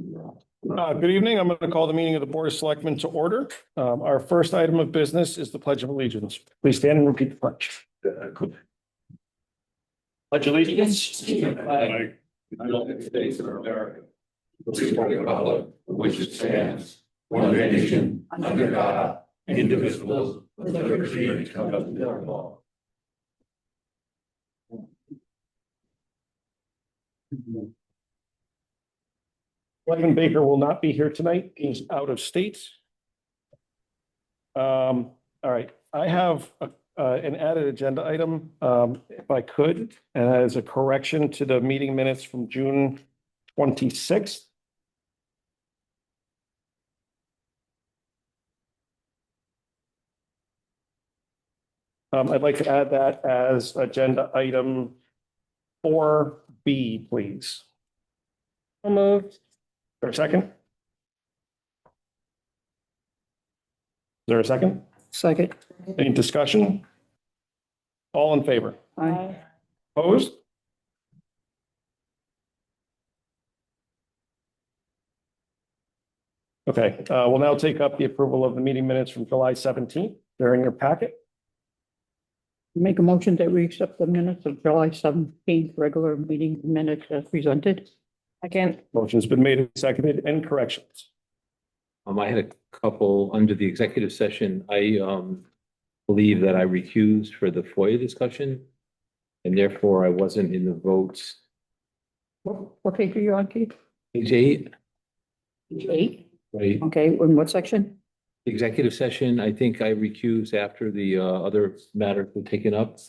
Good evening. I'm going to call the meeting of the Board of Selectmen to order. Our first item of business is the Pledge of Allegiance. Please stand and repeat the pledge. Pledge allegiance to the flag of the United States of America, to the republic for which it stands, one nation, under God, indivisible, with liberty and justice for all. Kevin Baker will not be here tonight. He's out of state. All right, I have an added agenda item, if I could, and that is a correction to the meeting minutes from June 26th. I'd like to add that as agenda item 4B, please. So moved. Is there a second? Is there a second? Second. Any discussion? All in favor? Aye. Opposed? Okay, we'll now take up the approval of the meeting minutes from July 17th. They're in your packet. Make a motion that we accept the minutes of July 17th regular meeting minutes as presented. Again. Motion's been made and seconded. Any corrections? I had a couple under the executive session. I believe that I recused for the FOIA discussion, and therefore I wasn't in the votes. What page are you on, Keith? Page 8, Page 8? right? Okay, in what section? Executive session, I think I recused after the other matters were taken up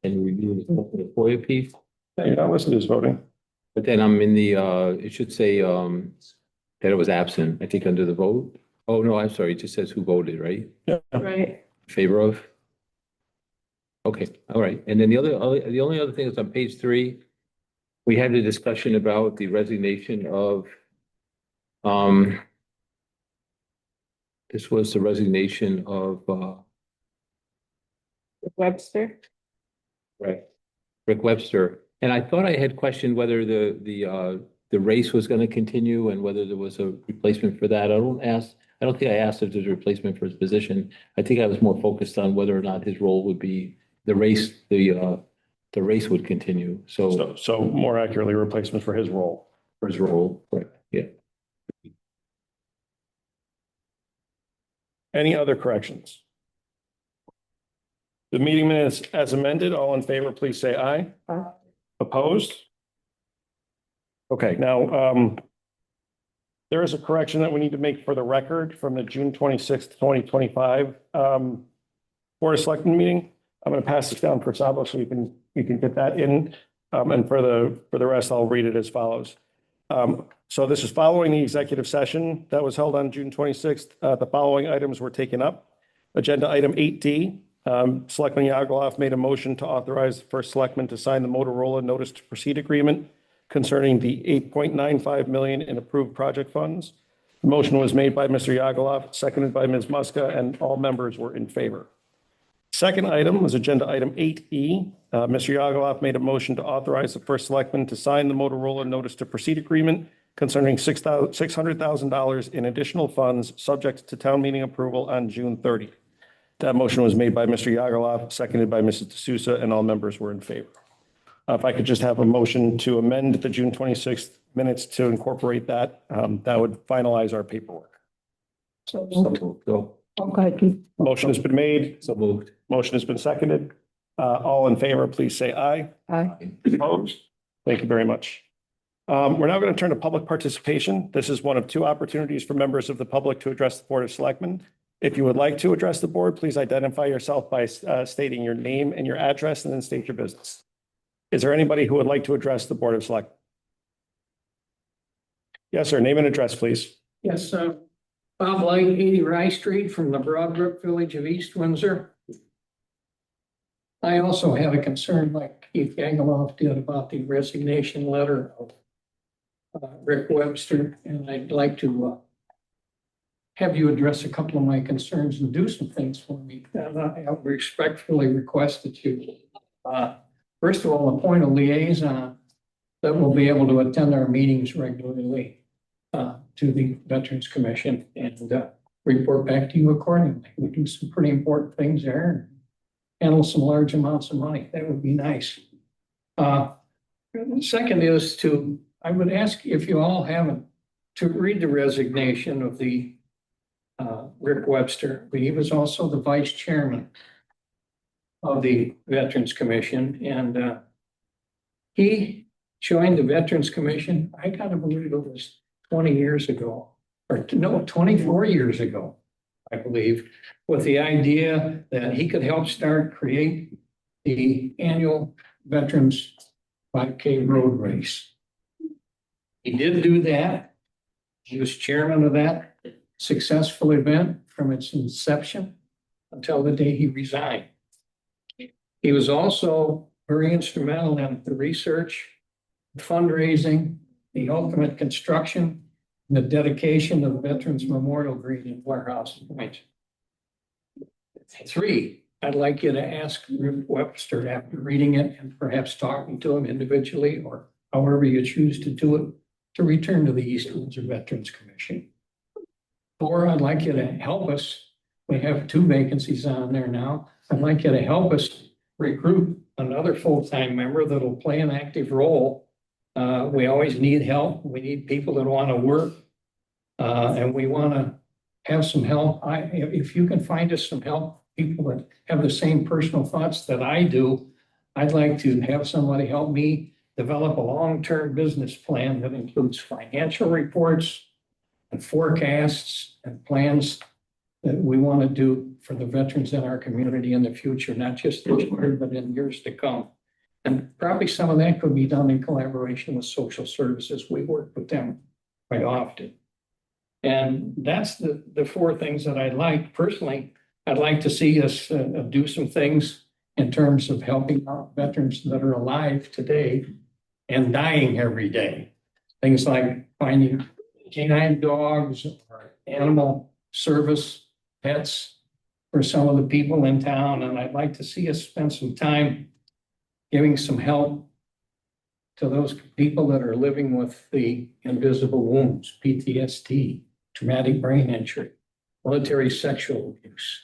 and reviewed the FOIA piece. Yeah, you're not listed as voting. But then I'm in the, it should say that it was absent, I think, under the vote. Oh, no, I'm sorry, it just says who voted, right? Yeah. Right. In favor of? Okay, all right. And then the only other thing is on page 3, we had a discussion about the resignation of, this was the resignation of, Webster. right, Rick Webster. And I thought I had questioned whether the race was going to continue and whether there was a replacement for that. I don't think I asked if there's a replacement for his position. I think I was more focused on whether or not his role would be the race would continue. So more accurately, replacement for his role. For his role, right, yeah. Any other corrections? The meeting minutes as amended, all in favor, please say aye. Aye. Opposed? Okay, now, there is a correction that we need to make for the record from the June 26th, 2025 Board of Selectmen meeting. I'm going to pass this down for Sabo so you can get that in. And for the rest, I'll read it as follows. So this is following the executive session that was held on June 26th. The following items were taken up. Agenda item 8D. Selectman Yageloff made a motion to authorize the first selectman to sign the Motorola notice to proceed agreement concerning the $8.95 million in approved project funds. The motion was made by Mr. Yageloff, seconded by Ms. Muska, and all members were in favor. Second item was agenda item 8E. Mr. Yageloff made a motion to authorize the first selectman to sign the Motorola notice to proceed agreement concerning $600,000 in additional funds subject to town meeting approval on June 30. That motion was made by Mr. Yageloff, seconded by Mrs. D'Souza, and all members were in favor. If I could just have a motion to amend the June 26th minutes to incorporate that, that would finalize our paperwork. So So moved. moved. So Okay, Keith. Motion has been made. so moved. Motion has been seconded. All in favor, please say aye. Aye. Opposed? Thank you very much. We're now going to turn to public participation. This is one of 2 opportunities for members of the public to address the Board of Selectmen. If you would like to address the board, please identify yourself by stating your name and your address and then state your business. Is there anybody who would like to address the Board of Selectmen? Yes, sir. Name and address, please. Yes, Bob Light, 80 Rye Street from the Broadbrook Village of East Windsor. I also have a concern like Keith Yageloff did about the resignation letter of Rick Webster, and I'd like to have you address a couple of my concerns and do some things for me. And I respectfully request that you, first of all, appoint a liaison that will be able to attend our meetings regularly. to the Veterans Commission and report back to you accordingly. We do some pretty important things there. Handle some large amounts of money. That would be nice. Second is I would ask if you all haven't, to read the resignation of the Rick Webster. He was also the vice chairman of the Veterans Commission, and he joined the Veterans Commission, I gotta believe it was 20 years ago, or no, 24 years ago, I believe, with the idea that he could help create the annual Veterans 5K road race. He did do that. He was chairman of that successful event from its inception until the day he resigned. He was also very instrumental in the research, fundraising, the ultimate construction, and the dedication of the Veterans Memorial Green in Warehouse Point. 3, I'd like you to ask Rick Webster after reading it and perhaps talking to him individually or however you choose to do it, to return to the East Windsor Veterans Commission. 4, I'd like you to help us. We have 2 vacancies on there now. I'd like you to help us recruit another full-time member that'll play an active role. We always need help. We need people that want to work. And we want to have some help. If you can find us some help, people that have the same personal thoughts that I do, I'd like to have somebody help me develop a long-term business plan that includes financial reports and forecasts and plans that we want to do for the veterans in our community in the future, not just this year, but in years to come. And probably some of that could be done in collaboration with social services. We work with them quite often. And that's the 4 things that I'd like. Personally, I'd like to see us do some things in terms of helping out veterans that are alive today and dying every day. Things like finding canine dogs or animal service pets for some of the people in town. And I'd like to see us spend some time giving some help to those people that are living with the invisible wounds, PTSD, traumatic brain injury, military sexual abuse.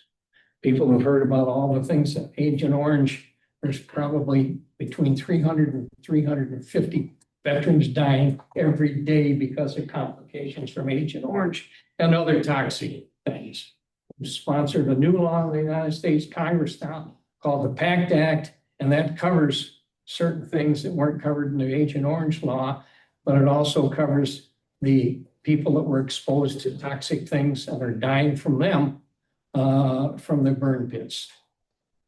People have heard about all the things that Agent Orange, there's probably between 300 and 350 veterans dying every day because of complications from Agent Orange and other toxic things. We sponsored a new law in the United States Congress now called the PACT Act, and that covers certain things that weren't covered in the Agent Orange law, but it also covers the people that were exposed to toxic things and are dying from them, from the burn pits.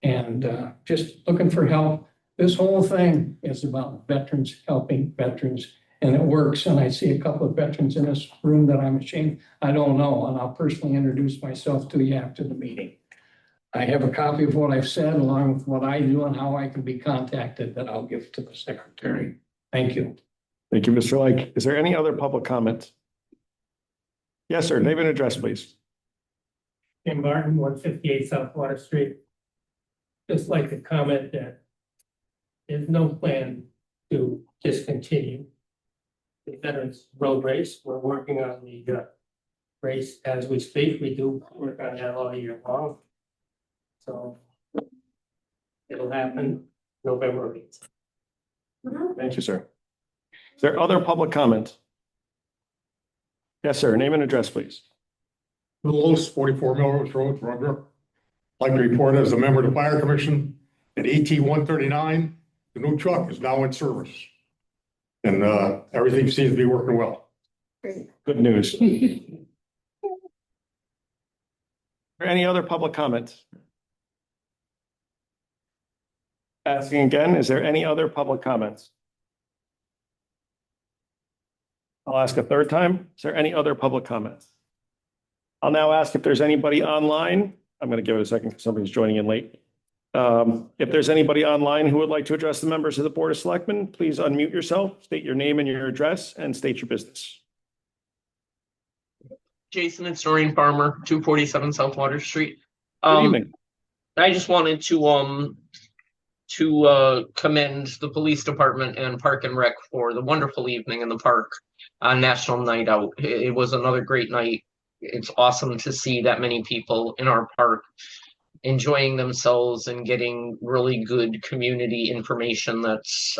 And just looking for help. This whole thing is about veterans helping veterans, and it works. And I see a couple of veterans in this room that I'm ashamed I don't know, and I'll personally introduce myself to you after the meeting. I have a copy of what I've said along with what I do and how I can be contacted that I'll give to the secretary. Thank you. Thank you, Mr. Like. Is there any other public comment? Yes, sir. Name and address, please. Jim Martin, 158 South Water Street. Just like to comment that there's no plan to discontinue the Veterans Road Race. We're working on the race as we speak. We do work on that all year long. So it'll happen November 8th. Thank you, sir. Is there other public comment? Yes, sir. Name and address, please. Lewis, 44 Melrose Road, Rundra. I'd like to report as a member of the Fire Commission at AT 139, the new truck is now in service. And everything seems to be working well. Good news. Any other public comments? Asking again, is there any other public comments? I'll ask a third time. Is there any other public comments? I'll now ask if there's anybody online. I'm going to give it a second because somebody's joining in late. If there's anybody online who would like to address the members of the Board of Selectmen, please unmute yourself, state your name and your address, and state your business. Jason, it's Noreen Farmer, 247 South Water Street. Good evening. I just wanted to to commend the police department and Park and Rec for the wonderful evening in the park on National Night Out. It was another great night. It's awesome to see that many people in our park enjoying themselves and getting really good community information that's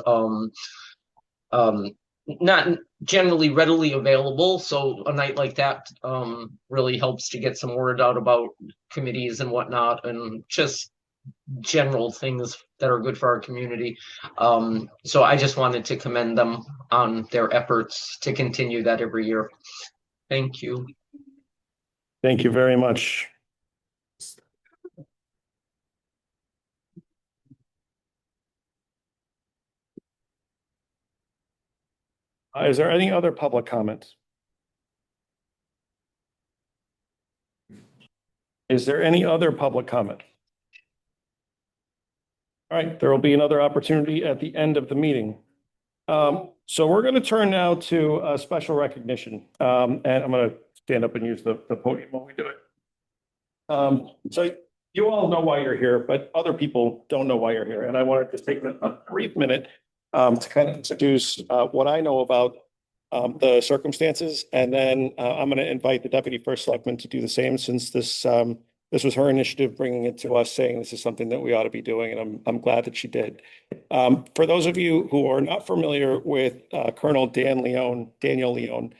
not generally readily available. So a night like that really helps to get some word out about committees and whatnot, and just general things that are good for our community. So I just wanted to commend them on their efforts to continue that every year. Thank you. Thank you very much. Is there any other public comment? Is there any other public comment? All right, there will be another opportunity at the end of the meeting. So we're going to turn now to a special recognition. And I'm going to stand up and use the podium while we do it. So you all know why you're here, but other people don't know why you're here. And I wanted to take a brief minute to kind of introduce what I know about the circumstances. And then I'm going to invite the Deputy First Selectman to do the same, since this was her initiative, bringing it to us, saying this is something that we ought to be doing, and I'm glad that she did. For those of you who are not familiar with Colonel Daniel Leone,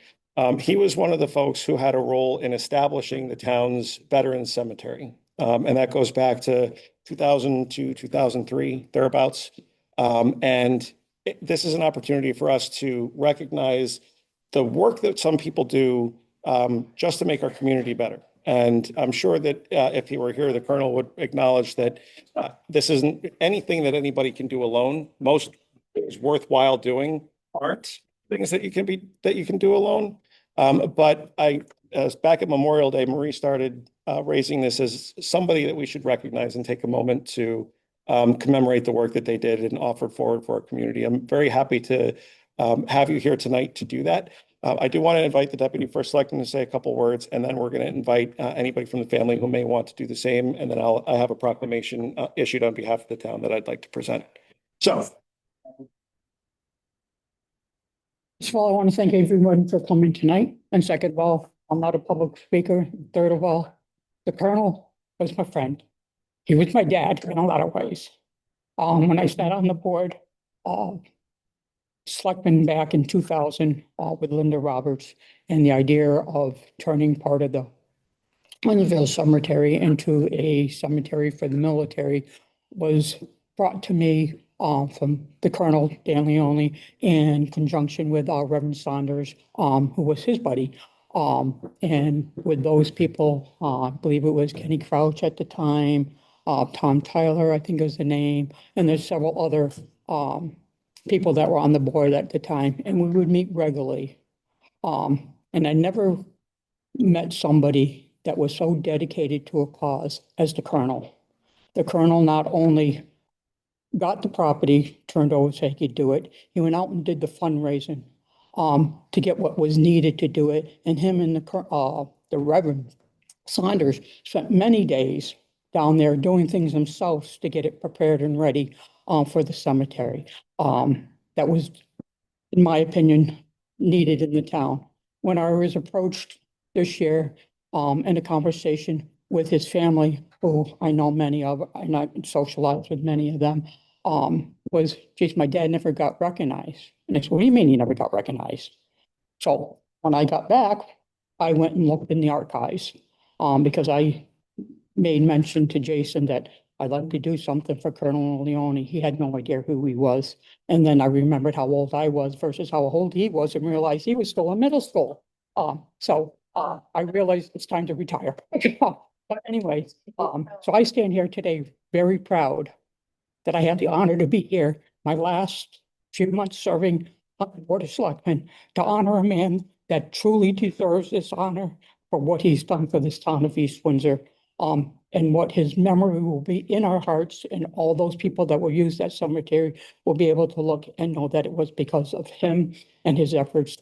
he was one of the folks who had a role in establishing the town's Veterans Cemetery, and that goes back to 2000 to 2003, thereabouts. This is an opportunity for us to recognize the work that some people do just to make our community better. And I'm sure that if he were here, the Colonel would acknowledge that this isn't anything that anybody can do alone. Most things worthwhile doing aren't things that you can do alone. But back at Memorial Day, Marie started raising this as somebody that we should recognize and take a moment to commemorate the work that they did and offer forward for our community. I'm very happy to have you here tonight to do that. I do want to invite the Deputy First Selectman to say a couple words, and then we're going to invite anybody from the family who may want to do the same. And then I have a proclamation issued on behalf of the town that I'd like to present. So. First of all, I want to thank everyone for coming tonight. And second of all, I'm not a public speaker. Third of all, the Colonel was my friend. He was my dad in a lot of ways. When I sat on the board, Selectmen back in 2000 with Linda Roberts, and the idea of turning part of the Winterville Cemetery into a cemetery for the military was brought to me from the Colonel Dan Leone in conjunction with Reverend Saunders, who was his buddy. And with those people, I believe it was Kenny Crouch at the time, Tom Tyler, I think is the name, and there's several other people that were on the board at the time, and we would meet regularly. And I never met somebody that was so dedicated to a cause as the Colonel. The Colonel not only got the property turned over so he could do it, he went out and did the fundraising to get what was needed to do it. And him and the Reverend Saunders spent many days down there doing things themselves to get it prepared and ready for the cemetery. That was, in my opinion, needed in the town. When I was approached this year in a conversation with his family, who I know many of, and I socialized with many of them, was, geez, my dad never got recognized. And I said, what do you mean he never got recognized? So when I got back, I went and looked in the archives because I made mention to Jason that I'd like to do something for Colonel Leone. He had no idea who he was. And then I remembered how old I was versus how old he was and realized he was still in middle school. So I realized it's time to retire. But anyway, so I stand here today very proud that I had the honor to be here, my last few months serving on the Board of Selectmen, to honor a man that truly deserves this honor for what he's done for this town of East Windsor. And what his memory will be in our hearts, and all those people that will use that cemetery will be able to look and know that it was because of him and his efforts.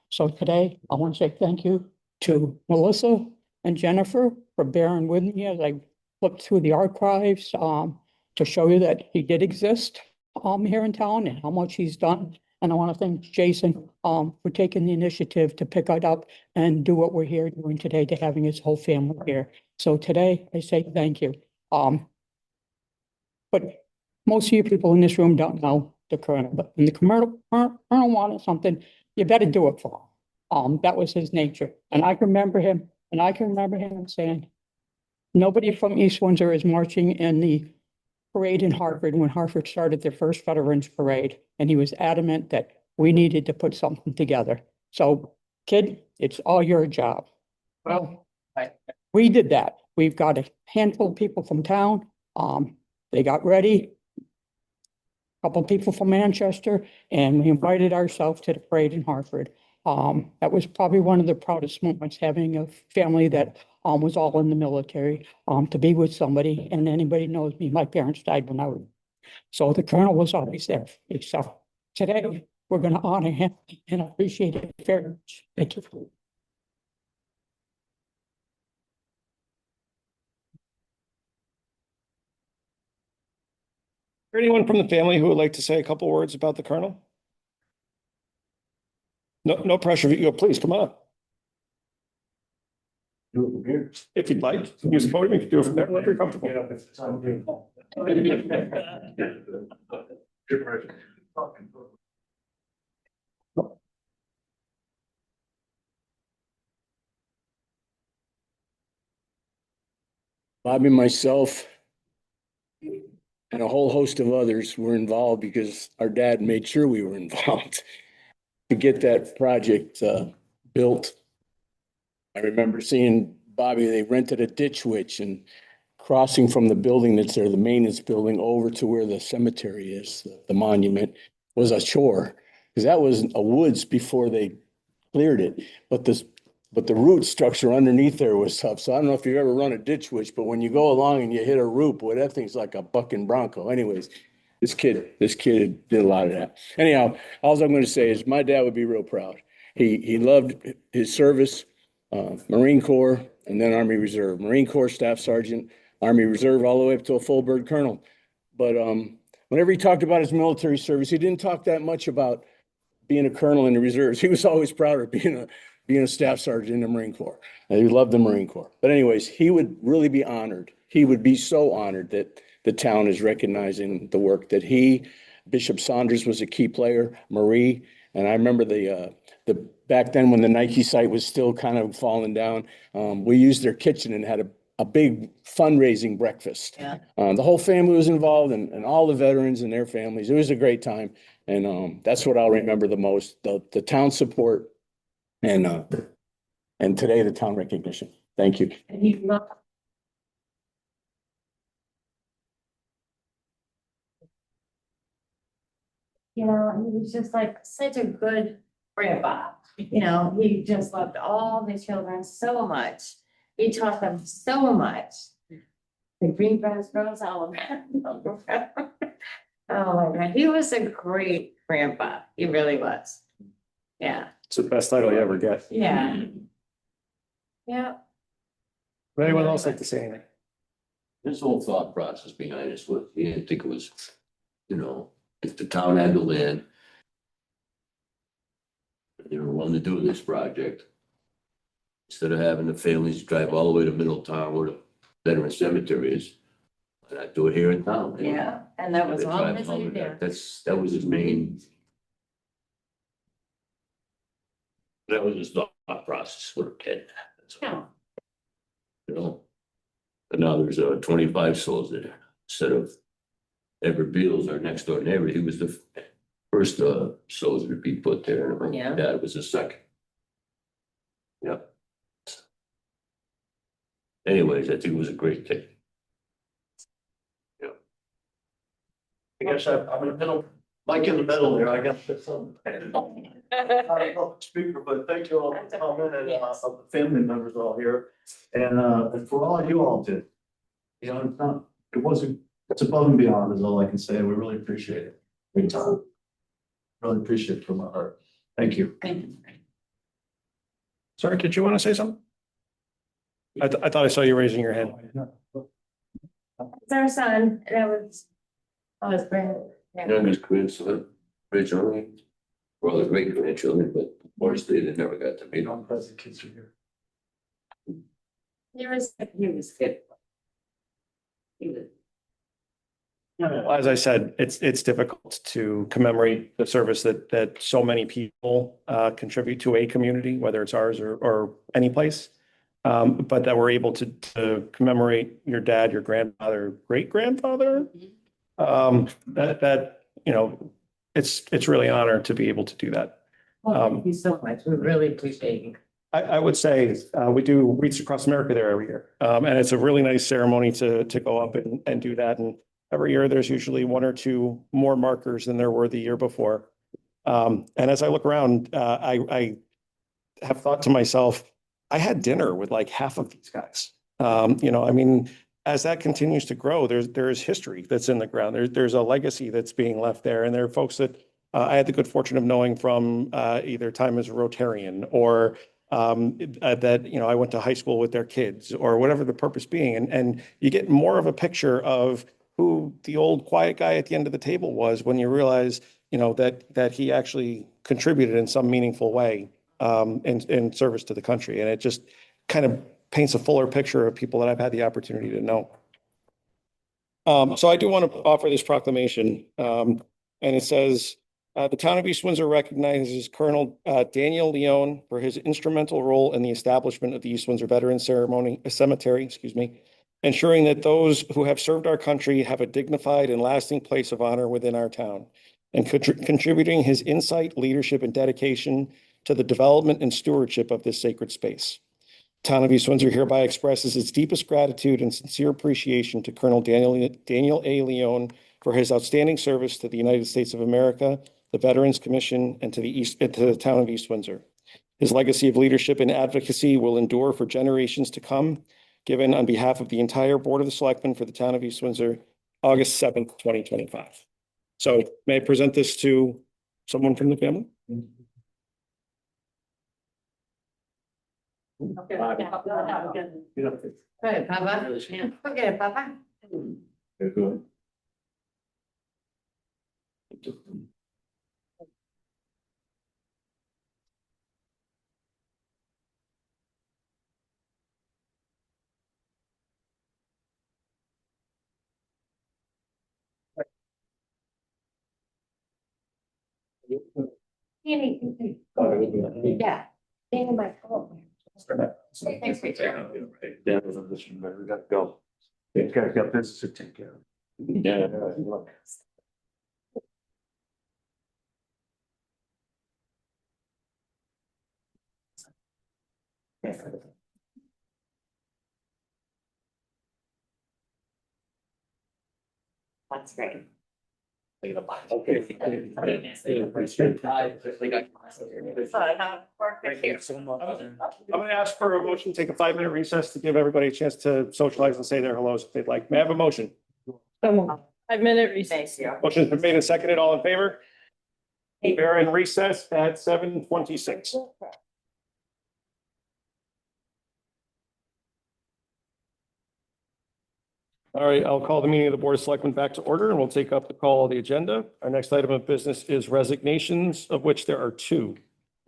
So today, I want to say thank you to Melissa and Jennifer for bearing with me as I flipped through the archives. to show you that he did exist here in town and how much he's done. And I want to thank Jason for taking the initiative to pick it up and do what we're here doing today, to having his whole family here. So today I say thank you. But most of you people in this room don't know the colonel, but when the colonel wanted something, you better do it for him. That was his nature. And I can remember him saying, nobody from East Windsor is marching in the parade in Hartford when Hartford started their first Veterans Parade. And he was adamant that we needed to put something together. So, kid, it's all your job. Well, we did that. We've got a handful of people from town. They got ready. A couple of people from Manchester, and we invited ourselves to the parade in Hartford. That was probably one of the proudest moments, having a family that was all in the military, to be with somebody. And anybody knows me, my parents died when I was. So the colonel was always there. So today we're going to honor him and appreciate it very much. Thank you. there anyone from the family who would like to say a couple words about the colonel? No, no pressure. You go, please, come on. Do it from here. If you'd like, use the podium, you can do it from there, wherever you're comfortable. Bobby, myself, and a whole host of others were involved because our dad made sure we were involved to get that project built. I remember seeing Bobby, they rented a ditch witch and crossing from the building that's there, the maintenance building, over to where the cemetery is, the monument, was a chore. Because that was a woods before they cleared it. But the root structure underneath there was tough. So I don't know if you've ever run a ditch witch, but when you go along and you hit a root, boy, that thing's like a bucking bronco. Anyways, this kid did a lot of that. Anyhow, all I'm going to say is my dad would be real proud. He loved his service, Marine Corps, and then Army Reserve. Marine Corps Staff Sergeant, Army Reserve, all the way up to a full bird colonel. But whenever he talked about his military service, he didn't talk that much about being a colonel in the reserves. He was always proud of being a staff sergeant in the Marine Corps. And he loved the Marine Corps. But anyways, he would really be honored. He would be so honored that the town is recognizing the work that Bishop Saunders was a key player, Marie. And I remember the back then when the Nike site was still kind of falling down, we used their kitchen and had a big fundraising breakfast. Yeah. The whole family was involved and all the veterans and their families. It was a great time. And that's what I'll remember the most, the town support and today the town recognition. Thank you. And he loved. You know, he was just like such a good grandpa. You know, he just loved all the children so much. He taught them so much. The green grass grows all around. Oh my God, he was a great grandpa. He really was. Yeah, It's the best title you ever get. yeah. Yeah. Would anyone else like to say anything? His whole thought process behind this was, he didn't think it was, if the town had the land, they were willing to do this project, instead of having the families drive all the way to Middletown where the veteran cemetery is, and I do it here in town. Yeah, and that was They all drive his all the way idea. back. That was his main. That was his thought process for a kid. That's all. Yeah. And now there's 25 souls there instead of Edward Beals, our next door neighbor. He was the first soldier to be put there. And my Yeah. dad was the second. Yep. Anyways, I think it was a great thing. I guess I'm in the middle, Mike in the middle there, I guess that's something. I don't know the speaker, but thank you all for coming and of the family members all here. And for all you all did. You know, it's above and beyond is all I can say. We really appreciate it. Big time. Really appreciate it from my heart. Thank you. Thank you. Sorry, did you want to say something? I thought I saw you raising your hand. It's our son, and it was Oh, it's brand. Yeah. Youngest grandson originally, well, the great grandchildren, but unfortunately they never got to meet them. Present kids are here. He was good. He was. Well, as I said, it's difficult to commemorate the service that so many people contribute to a community, whether it's ours or any place. But that we're able to commemorate your dad, your grandfather, great grandfather. That you know, it's really an honor to be able to do that. Well, thank you so much. We really appreciate you. I would say we do Wreaths Across America there every year. And it's a really nice ceremony to go up and do that. And every year there's usually one or two more markers than there were the year before. And as I look around, I have thought to myself, I had dinner with like half of these guys. You know, I mean, as that continues to grow, there's history that's in the ground. There's a legacy that's being left there. And there are folks that I had the good fortune of knowing from either time as a Rotarian or that, you know, I went to high school with their kids or whatever the purpose being. And you get more of a picture of who the old quiet guy at the end of the table was when you realize, you know, that he actually contributed in some meaningful way in service to the country. And it just kind of paints a fuller picture of people that I've had the opportunity to know. So I do want to offer this proclamation. And it says, the town of East Windsor recognizes Colonel Daniel Leone for his instrumental role in the establishment of the East Windsor Veterans Cemetery, ensuring that those who have served our country have a dignified and lasting place of honor within our town, and contributing his insight, leadership, and dedication to the development and stewardship of this sacred space. Town of East Windsor hereby expresses its deepest gratitude and sincere appreciation to Colonel Daniel A. Leone for his outstanding service to the United States of America, the Veterans Commission, and to the town of East Windsor. His legacy of leadership and advocacy will endure for generations to come. Given on behalf of the entire Board of the Selectmen for the town of East Windsor, August 7th, 2025. So may I present this to someone from the family? Okay, Papa. Okay, Papa. Yeah. In my phone. Thanks, Rachel. We gotta go. You guys got business to take care of. Yeah. That's great. Okay. Thank you so much. I'm going to ask for a motion, take a 5-minute recess to give everybody a chance to socialize and say their hellos if they'd like. May I have a motion? 5-minute recess. Motion's been made and seconded. All in favor? We're in recess at 7:26. All right, I'll call the meeting of the Board of Selectmen back to order and we'll take up the call of the agenda. Our next item of business is resignations, of which there are 2.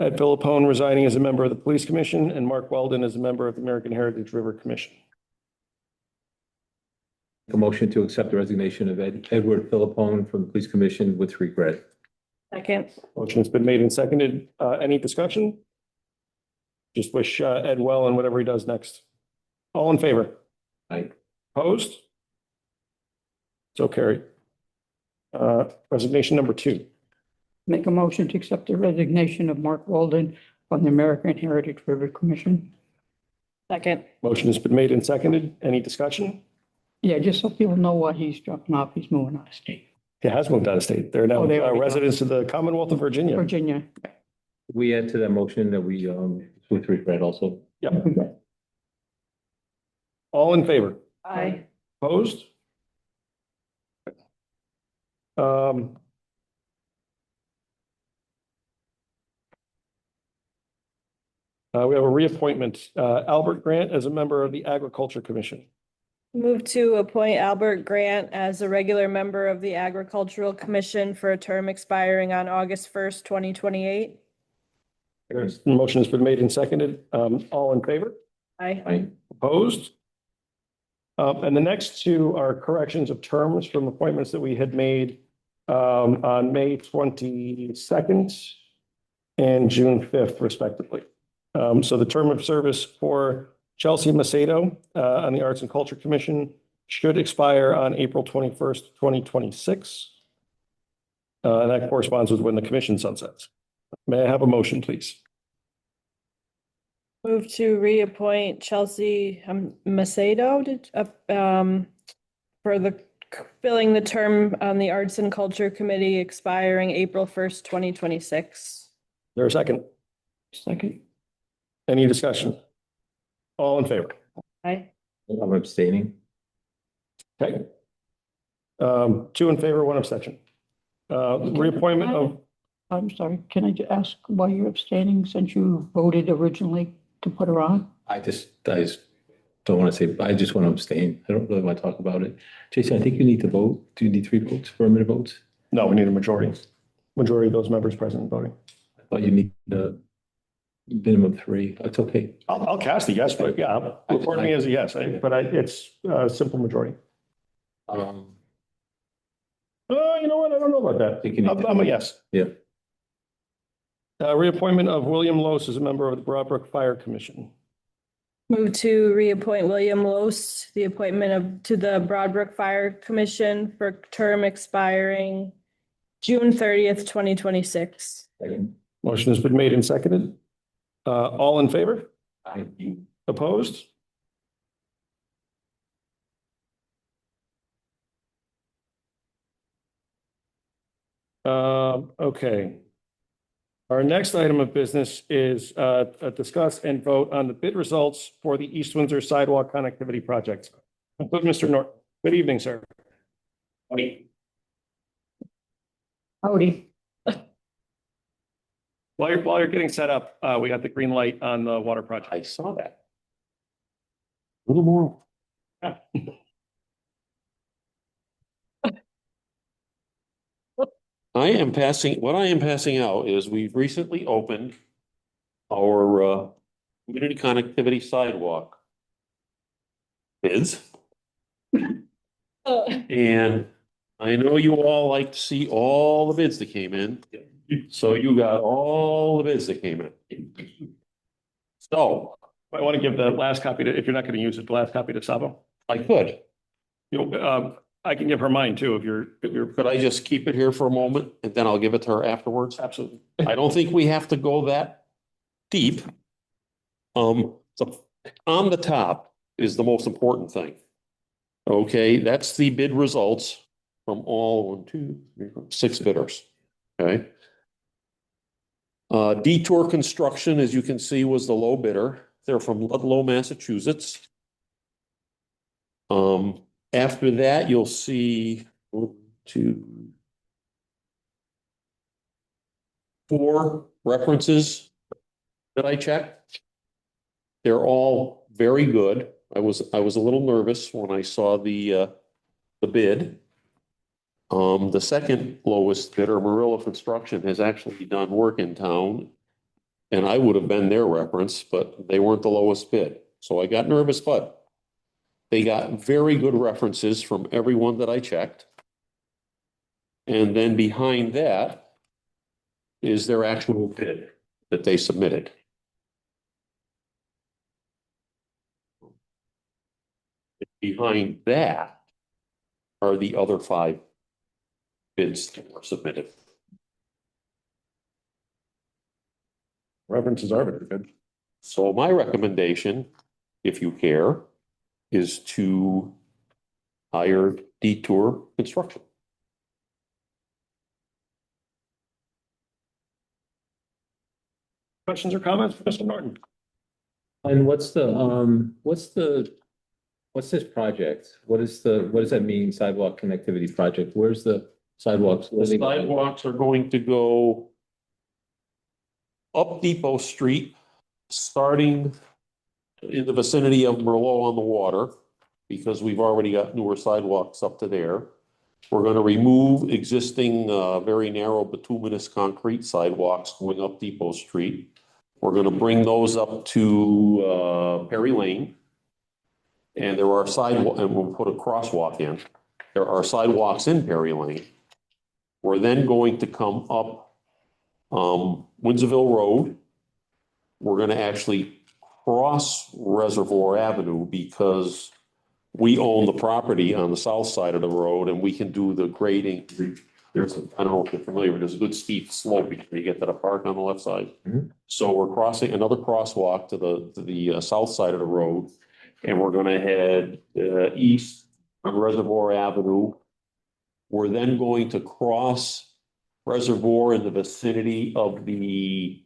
Ed Philippone resigning as a member of the Police Commission and Mark Weldon as a member of the American Heritage River Commission. A motion to accept the resignation of Edward Philippone from the Police Commission with regret. Second. Motion's been made and seconded. Any discussion? Just wish Ed well and whatever he does next. All in favor? Aye. Opposed? So carried. Resignation number 2. Make a motion to accept the resignation of Mark Walden from the American Heritage River Commission. Second. Motion has been made and seconded. Any discussion? Yeah, just so people know what he's dropping off, he's moving out of state. He has moved out of state. They're now Oh, they already residents of the Commonwealth of Virginia. Virginia. We add to that motion that we, with regret also. Yep. All in favor? Aye. Opposed? We have a reappointment, Albert Grant as a member of the Agriculture Commission. Move to appoint Albert Grant as a regular member of the Agricultural Commission for a term expiring on August 1st, 2028. The motion has been made and seconded. All in favor? Aye. Opposed? And the next two are corrections of terms from appointments that we had made on May 22nd and June 5th respectively. So the term of service for Chelsea Macedo on the Arts and Culture Commission should expire on April 21st, 2026. And that corresponds with when the commission sunsets. May I have a motion, please? Move to reappoint Chelsea Macedo for the filling the term on the Arts and Culture Committee expiring April 1st, 2026. Is there a second? Second. Any discussion? All in favor? Aye. I'm abstaining. Okay. Two in favor, one abstention. Reappointment of, I'm sorry, can I ask why you're abstaining since you voted originally to put her on? I just don't want to say, I just want to abstain. I don't really want to talk about it. Jason, I think you need to vote. Do you need 3 votes, affirmative votes? no, we need a majority. Majority of those members present and voting. I thought you need the minimum of 3. That's okay. I'll cast a yes, but yeah, report me as a yes, it's a simple majority. You know what? I don't know about that. think you need to- I'm a yes. Yeah. Reappointment of William Lose as a member of the Broadbrook Fire Commission. Move to reappoint William Lose, the appointment to the Broadbrook Fire Commission for term expiring June 30th, 2026. Motion has been made and seconded. All in favor? Aye. Opposed? Okay. Our next item of business is discuss and vote on the bid results for the East Windsor Sidewalk Connectivity Project. Mr. Norton. Good evening, sir. Howdy. While you're getting set up, we got the green light on the water project. I saw that. A little more. What I am passing out is we've recently opened our community connectivity sidewalk bids. And I know you all like to see all the bids that came in. So you got all the bids that came in. So I want to give the last copy to, if you're not going to use it, the last copy to Sabo. I could. I can give her mine too, if you're. Could I just keep it here for a moment and then I'll give it to her afterwards? Absolutely. I don't think we have to go that deep. So on the top is the most important thing. Okay, that's the bid results from all 1, 2, 3, 4, 6 bidders. Okay. Detour Construction, as you can see, was the low bidder. They're from Ludlow, Massachusetts. After that, you'll see 1, 2, 4 references that I checked. They're all very good. I was a little nervous when I saw the bid. The second lowest bidder, Marilla Construction, has actually done work in town. And I would have been their reference, but they weren't the lowest bid. So I got nervous, but they got very good references from everyone that I checked. And then behind that is their actual bid that they submitted. Behind that are the other 5 bids that were submitted. References are very good. So my recommendation, if you care, is to hire Detour Construction. Questions or comments for Mr. Norton? And what's this project? What does that mean, sidewalk connectivity project? Where's the sidewalks? The sidewalks are going to go up Depot Street, starting in the vicinity of Merlot on the Water, because we've already got newer sidewalks up to there. We're gonna remove existing, very narrow bituminous concrete sidewalks going up Depot Street. We're gonna bring those up to, Perry Lane. And there are sidewalk, and we'll put a crosswalk in. There are sidewalks in Perry Lane. We're then going to come up, Windsorville Road. We're gonna actually cross Reservoir Avenue because we own the property on the south side of the road and we can do the grading. There's, I don't know if you're familiar, but there's a good steep slope before you get to the park on the left side. Mhm. So we're crossing another crosswalk to the south side of the road. And we're gonna head, east on Reservoir Avenue. We're then going to cross Reservoir in the vicinity of the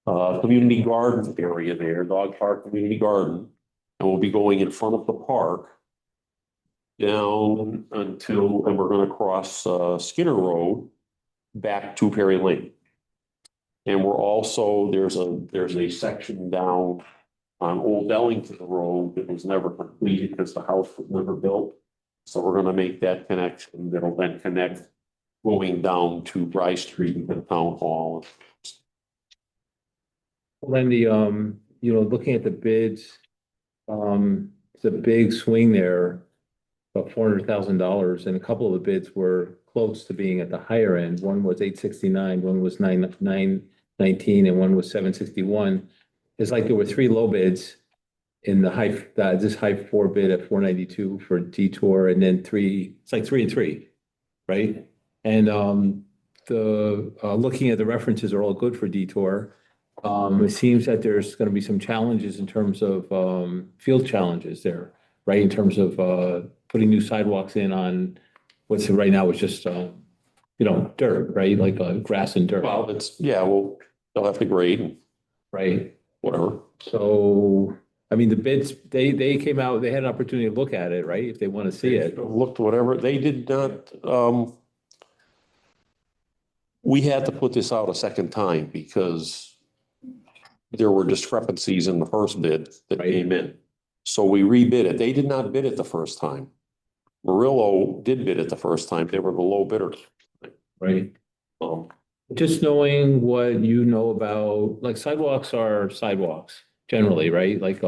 community garden area there, Dog Park Community Garden. And we'll be going in front of the park down until, and we're gonna cross Skinner Road back to Perry Lane. And we're also, there's a section down on Old Ellington Road that was never completed because the house was never built. So we're gonna make that connection. That'll then connect going down to Bry Street and the town hall. Then looking at the bids, it's a big swing there, about $400,000, and a couple of the bids were close to being at the higher end. One was 869, one was 919, and one was 761. It's like there were three low bids in this high four bid at 492 for detour, and then it's like 3 and 3, right? And looking at the references are all good for detour. It seems that there's going to be some challenges in terms of field challenges there, right? In terms of putting new sidewalks in on what's right now is just dirt, right? Like grass and dirt. Well, they'll have to grade, right? Whatever. So, I mean, the bids, they came out, they had an opportunity to look at it, right? If they want to see it. Looked whatever. They did not, we had to put this out a second time because there were discrepancies in the first bid that came in. So we rebid it. They did not bid it the first time. Murillo did bid it the first time. They were the low bidder. Right. Just knowing what you know about, like sidewalks are sidewalks generally, right? Like,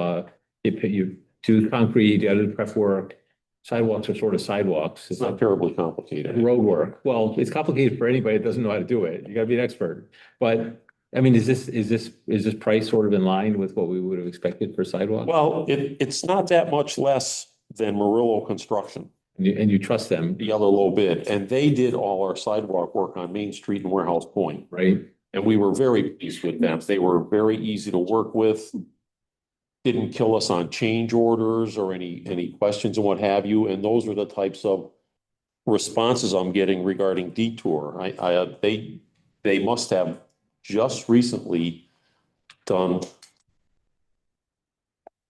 you do concrete, you do prep work. Sidewalks are sort of sidewalks. It's not terribly complicated. Road work. Well, it's complicated for anybody that doesn't know how to do it. You gotta be an expert. But I mean, is this price sort of in line with what we would have expected for sidewalks? Well, it's not that much less than Murillo Construction, And you trust them, the other low bid, and they did all our sidewalk work on Main Street and Warehouse Point. right? And we were very pleased with them. They were very easy to work with. Didn't kill us on change orders or any questions and what have you. And those are the types of responses I'm getting regarding detour. They must have just recently done.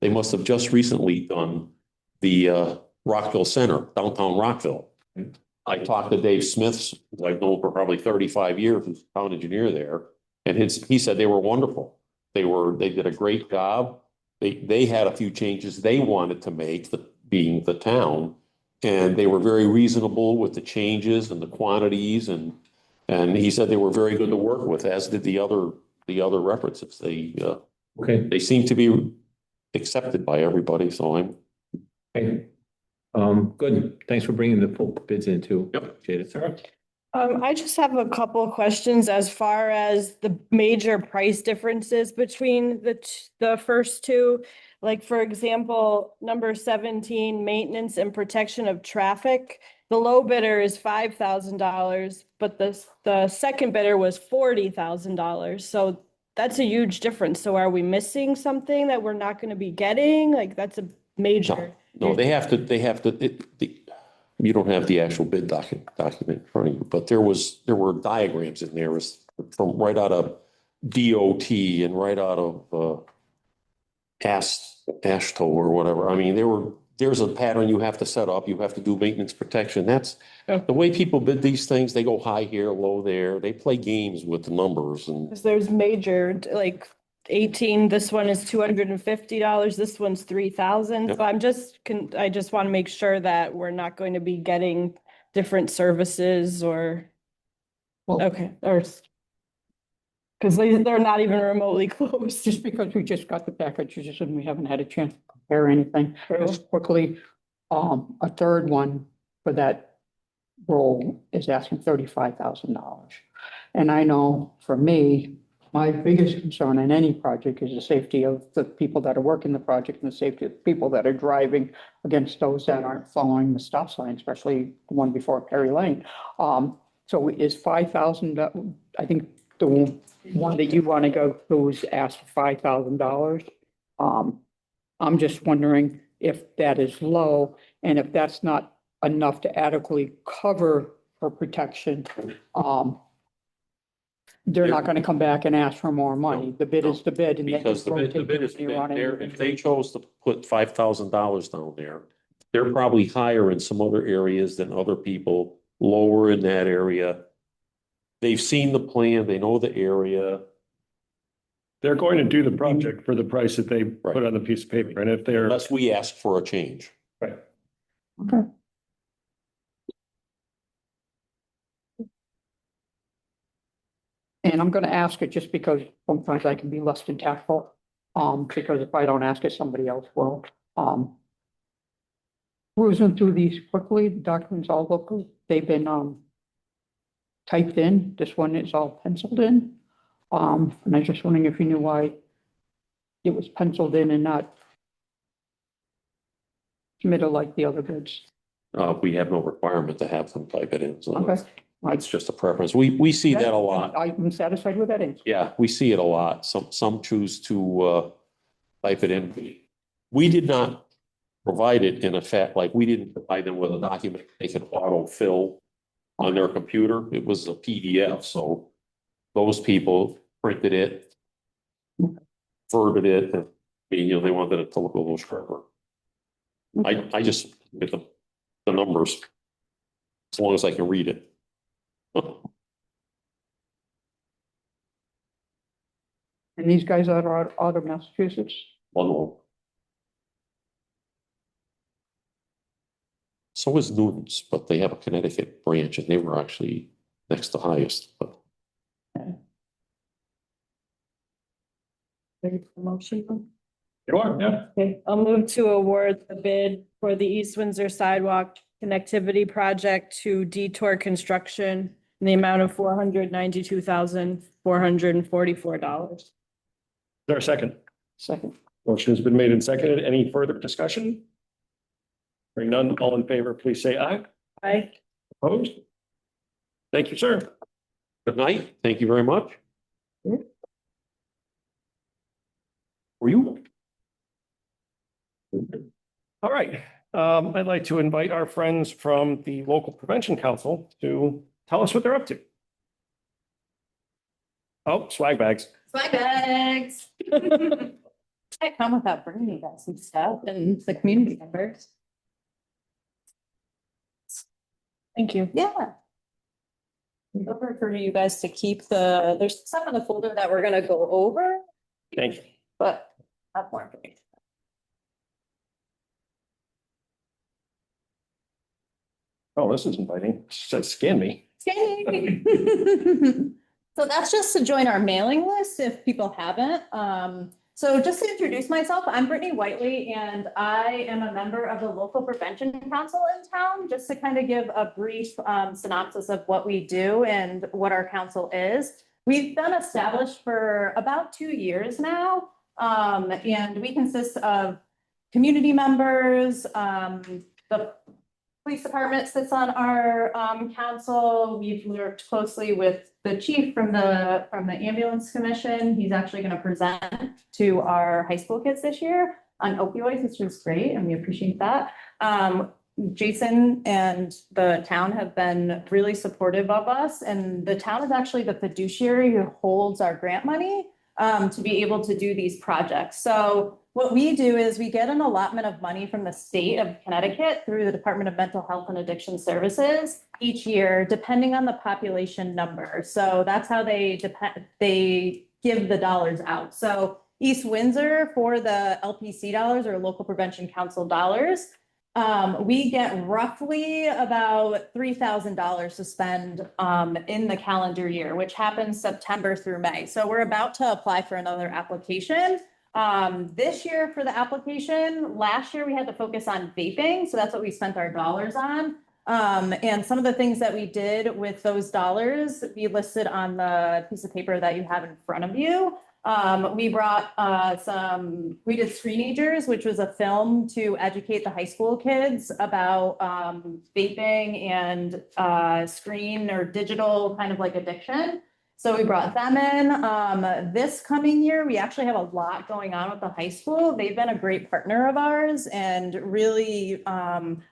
They must have just recently done the Rockville Center, downtown Rockville. I talked to Dave Smith, who I've known for probably 35 years, who's town engineer there. And he said they were wonderful. They did a great job. They had a few changes they wanted to make, being the town. And they were very reasonable with the changes and the quantities. And he said they were very good to work with, as did the other references. They seem to be accepted by everybody. So I'm. Okay. Good. Thanks for bringing the full bids in too. Yep. Appreciate it. Sure. I just have a couple of questions as far as the major price differences between the first two. Like, for example, number 17, maintenance and protection of traffic. The low bidder is $5,000, but the second bidder was $40,000. So that's a huge difference. So are we missing something that we're not going to be getting? Like, that's a major. No, they have to, you don't have the actual bid document in front of you, but there were diagrams in there from right out of DOT and right out of ASHTO or whatever. I mean, there's a pattern you have to set up. You have to do maintenance protection. That's the way people bid these things. They go high here, low there. They play games with the numbers and. Because there's major, like, 18, this one is $250, this one's 3,000. Yep. So I just want to make sure that we're not going to be getting different services or, Well, okay, or because they're not even remotely close. just because we just got the packages and we haven't had a chance to compare anything. Just quickly, a third one for that role is asking $35,000. And I know for me, my biggest concern in any project is the safety of the people that are working the project and the safety of the people that are driving against those that aren't following the stop sign, especially the one before Perry Lane. So is 5,000, I think the one that you want to go through is asked for $5,000. I'm just wondering if that is low and if that's not enough to adequately cover for protection. They're not gonna come back and ask for more money. The bid is the bid. And they Because the just bid is, rotate it there, if they chose to put $5,000 down there, they're probably higher in some other areas than other people, lower in that area. They've seen the plan, they know the area. They're going to do the project for the price that they put Right. on the piece of paper, and if they're. Unless we ask for a change. Right. Okay. And I'm gonna ask it just because sometimes I can be less than tactful. Because if I don't ask it, somebody else will. Cruising through these quickly, the documents all look good. They've been, typed in. This one is all penciled in. And I was just wondering if you knew why it was penciled in and not submitted like the other bids. We have no requirement to have them type it in, so Okay. it's just a preference. We see that a lot. I'm satisfied with that answer. Yeah, we see it a lot. Some choose to type it in. We did not provide it in effect, like we didn't provide them with a document they could autofill on their computer. It was a PDF, so those people printed it, converted it, and they wanted it to look a little sharper. I just get the numbers as long as I can read it. And these guys are out of Massachusetts? One. So is Newton's, but they have a Connecticut branch and they were actually next to highest, but Ready for motion? You are, yeah. Okay, I'll move to award the bid for the East Windsor Sidewalk Connectivity Project to Detour Construction in the amount of $492,444. Is there a second? Second. Motion has been made and seconded. Any further discussion? Hearing none, all in favor, please say aye. Aye. Opposed? Thank you, sir. good night. Thank you very much. Were you? All right. I'd like to invite our friends from the local prevention council to tell us what they're up to. Oh, swag bags. Swag bags. I come without bringing you guys some stuff and the community members. Thank you. Yeah. Over for you guys to keep there's some in the folder that we're gonna go over, Thank you. but I have more information. Oh, this is inviting. It says scan me. Yay. So that's just to join our mailing list if people haven't. So just to introduce myself, I'm Brittany Whiteley and I am a member of the local prevention council in town, just to kind of give a brief synopsis of what we do and what our council is. We've been established for about 2 years now, and we consist of community members, the police department sits on our council. We've worked closely with the chief from the ambulance commission. He's actually going to present to our high school kids this year on opioids, which is great, and we appreciate that. Jason and the town have been really supportive of us, and the town is actually the fiduciary who holds our grant money to be able to do these projects. So what we do is we get an allotment of money from the state of Connecticut through the Department of Mental Health and Addiction Services each year, depending on the population number. So that's how they give the dollars out. So East Windsor, for the LPC dollars, or Local Prevention Council dollars, we get roughly about $3,000 to spend in the calendar year, which happens September through May. So we're about to apply for another application. This year for the application, last year we had to focus on vaping, so that's what we spent our dollars on. And some of the things that we did with those dollars, we listed on the piece of paper that you have in front of you. We brought we did Screenagers, which was a film to educate the high school kids about vaping and screen or digital kind of like addiction. So we brought them in. This coming year, we actually have a lot going on with the high school. They've been a great partner of ours and really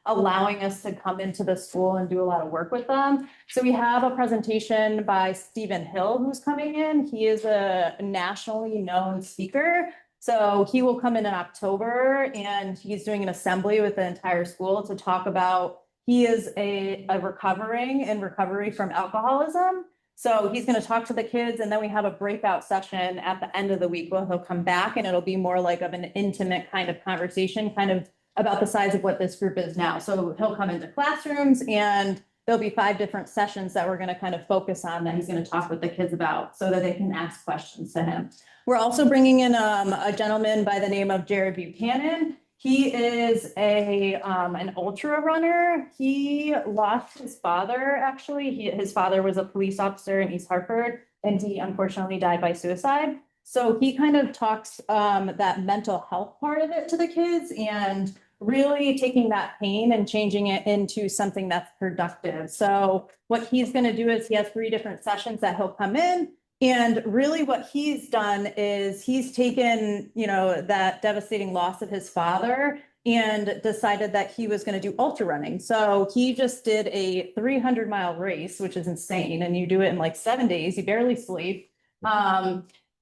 allowing us to come into the school and do a lot of work with them. So we have a presentation by Stephen Hill, who's coming in. He is a nationally known speaker. So he will come in October, and he's doing an assembly with the entire school to talk about, he is a recovery from alcoholism. So he's going to talk to the kids, and then we have a breakout session at the end of the week where he'll come back, and it'll be more like of an intimate kind of conversation, kind of about the size of what this group is now. So he'll come into classrooms, and there'll be 5 different sessions that we're going to kind of focus on that he's going to talk with the kids about so that they can ask questions to him. We're also bringing in a gentleman by the name of Jared Buchanan. He is an ultra runner. He lost his father, actually. His father was a police officer in East Hartford, and he unfortunately died by suicide. So he kind of talks that mental health part of it to the kids, and really taking that pain and changing it into something that's productive. So what he's going to do is he has 3 different sessions that he'll come in. And really what he's done is he's taken, that devastating loss of his father and decided that he was going to do ultra running. So he just did a 300-mile race, which is insane. And you do it in like 7 days, you barely sleep.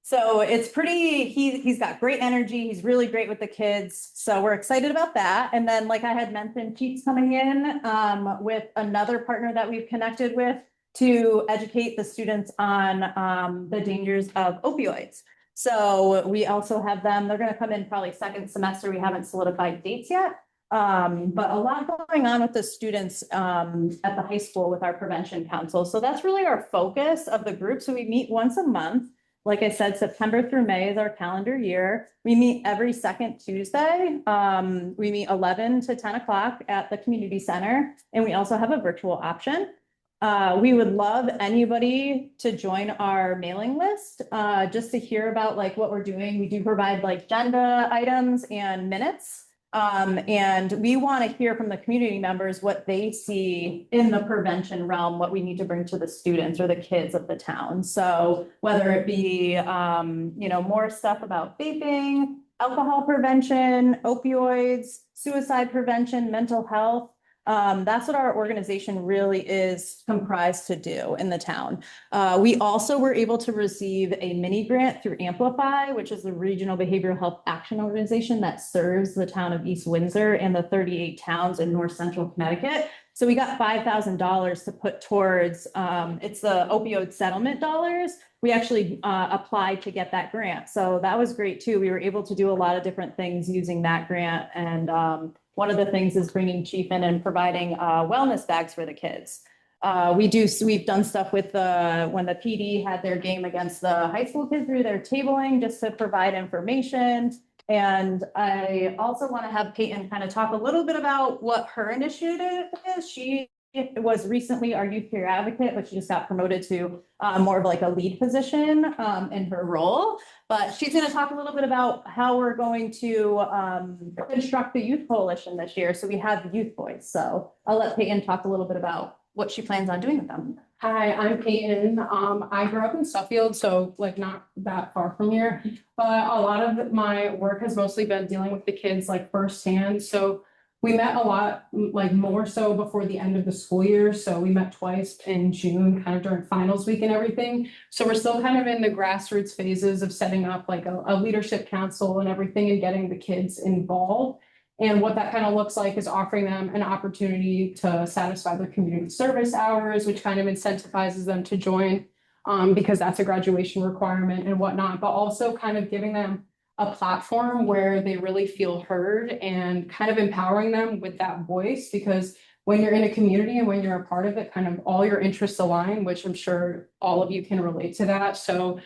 So it's pretty, he's got great energy. He's really great with the kids. So we're excited about that. And then, like I had mentioned, Cheats coming in with another partner that we've connected with to educate the students on the dangers of opioids. So we also have them, they're going to come in probably second semester. We haven't solidified dates yet, but a lot going on with the students at the high school with our prevention council. So that's really our focus of the group. So we meet once a month. Like I said, September through May is our calendar year. We meet every second Tuesday. We meet 11 to 10 o'clock at the community center, and we also have a virtual option. We would love anybody to join our mailing list, just to hear about like what we're doing. We do provide like agenda items and minutes. And we want to hear from the community members what they see in the prevention realm, what we need to bring to the students or the kids of the town. So whether it be, more stuff about vaping, alcohol prevention, opioids, suicide prevention, mental health. That's what our organization really is comprised to do in the town. We also were able to receive a mini grant through Amplify, which is the regional behavioral health action organization that serves the town of East Windsor and the 38 towns in North Central Connecticut. So we got $5,000 to put towards, it's the opioid settlement dollars. We actually applied to get that grant. So that was great too. We were able to do a lot of different things using that grant. And one of the things is bringing Chief in and providing wellness bags for the kids. We've done stuff with when the PD had their game against the high school kids through their tabling, just to provide information. And I also want to have Peyton kind of talk a little bit about what her initiative is. She was recently our youth peer advocate, but she just got promoted to more of like a lead position in her role. But she's going to talk a little bit about how we're going to construct the youth coalition this year. So we have the youth voice. So I'll let Peyton talk a little bit about what she plans on doing with them. Hi, I'm Peyton. I grew up in Suffield, so like not that far from here, but a lot of my work has mostly been dealing with the kids like firsthand. So we met a lot, like more so before the end of the school year. So we met twice in June, kind of during finals week and everything. So we're still kind of in the grassroots phases of setting up like a leadership council and everything and getting the kids involved. And what that kind of looks like is offering them an opportunity to satisfy their community service hours, which kind of incentivizes them to join because that's a graduation requirement and whatnot, but also kind of giving them a platform where they really feel heard and kind of empowering them with that voice, because when you're in a community and when you're a part of it, kind of all your interests align, which I'm sure all of you can relate to that. So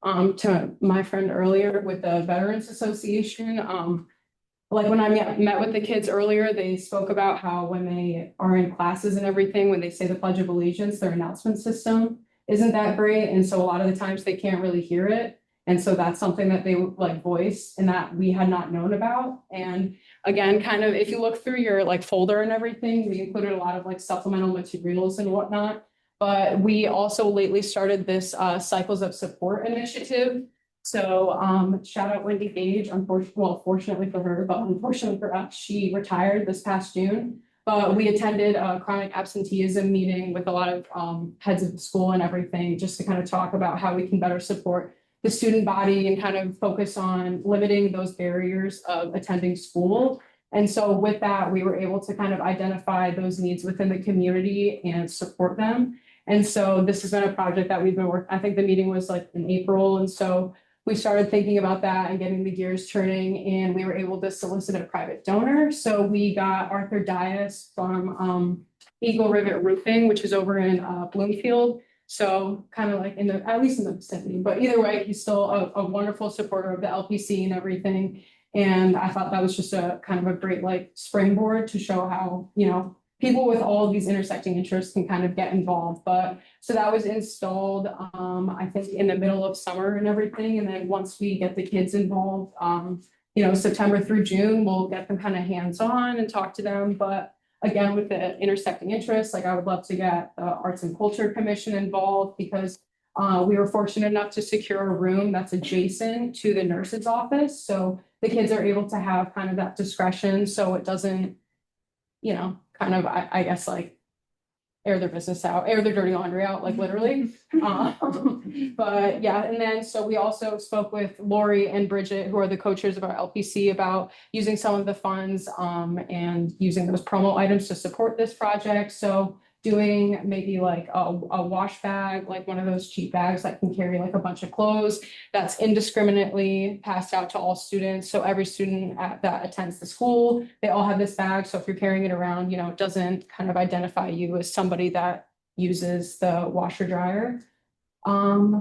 to my friend earlier with the Veterans Association, like when I met with the kids earlier, they spoke about how when they are in classes and everything, when they say the Pledge of Allegiance, their announcement system isn't that great. And so a lot of the times they can't really hear it. And so that's something that they like voice and that we had not known about. And again, kind of if you look through your like folder and everything, we included a lot of like supplemental materials and whatnot. But we also lately started this Cycles of Support initiative. So shout out Wendy Gage, fortunately for her, but unfortunately for us, she retired this past June. But we attended a chronic absenteeism meeting with a lot of heads of the school and everything, just to kind of talk about how we can better support the student body and kind of focus on limiting those barriers of attending school. And so with that, we were able to kind of identify those needs within the community and support them. And so this has been a project that we've been working, I think the meeting was like in April. And so we started thinking about that and getting the gears turning, and we were able to solicit a private donor. So we got Arthur Dias from Eagle Rivet Roofing, which is over in Bloomfield. So kind of like at least in the vicinity, but either way, he's still a wonderful supporter of the LPC and everything. And I thought that was just a kind of a great like springboard to show how, you know, people with all of these intersecting interests can kind of get involved. But so that was installed, I think in the middle of summer and everything. And then once we get the kids involved, you know, September through June, we'll get them kind of hands-on and talk to them. But again, with the intersecting interests, like I would love to get the Arts and Culture Commission involved, because we were fortunate enough to secure a room that's adjacent to the nurse's office. So the kids are able to have kind of that discretion. So it doesn't, you know, kind of, I guess, like air their business out, air their dirty laundry out, like literally. But yeah, and then so we also spoke with Lori and Bridget, who are the co-chairs of our LPC, about using some of the funds and using those promo items to support this project. So doing maybe like a wash bag, like one of those cheap bags that can carry like a bunch of clothes that's indiscriminately passed out to all students. So every student that attends the school, they all have this bag. So if you're carrying it around, you know, it doesn't kind of identify you as somebody that uses the washer dryer. Yeah,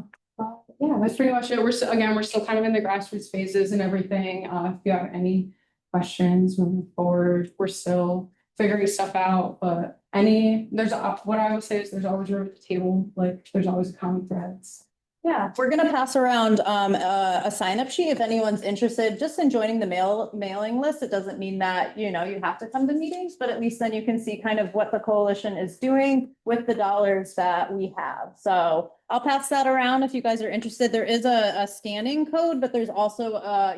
that's pretty much it. We're still kind of in the grassroots phases and everything. If you have any questions moving forward, we're still figuring stuff out, but what I would say is there's always room at the table, like there's always common threads. Yeah, we're gonna pass around a sign-up sheet if anyone's interested just in joining the mailing list. It doesn't mean that, you know, you have to come to meetings, but at least then you can see kind of what the coalition is doing with the dollars that we have. So I'll pass that around if you guys are interested. There is a scanning code, but there's also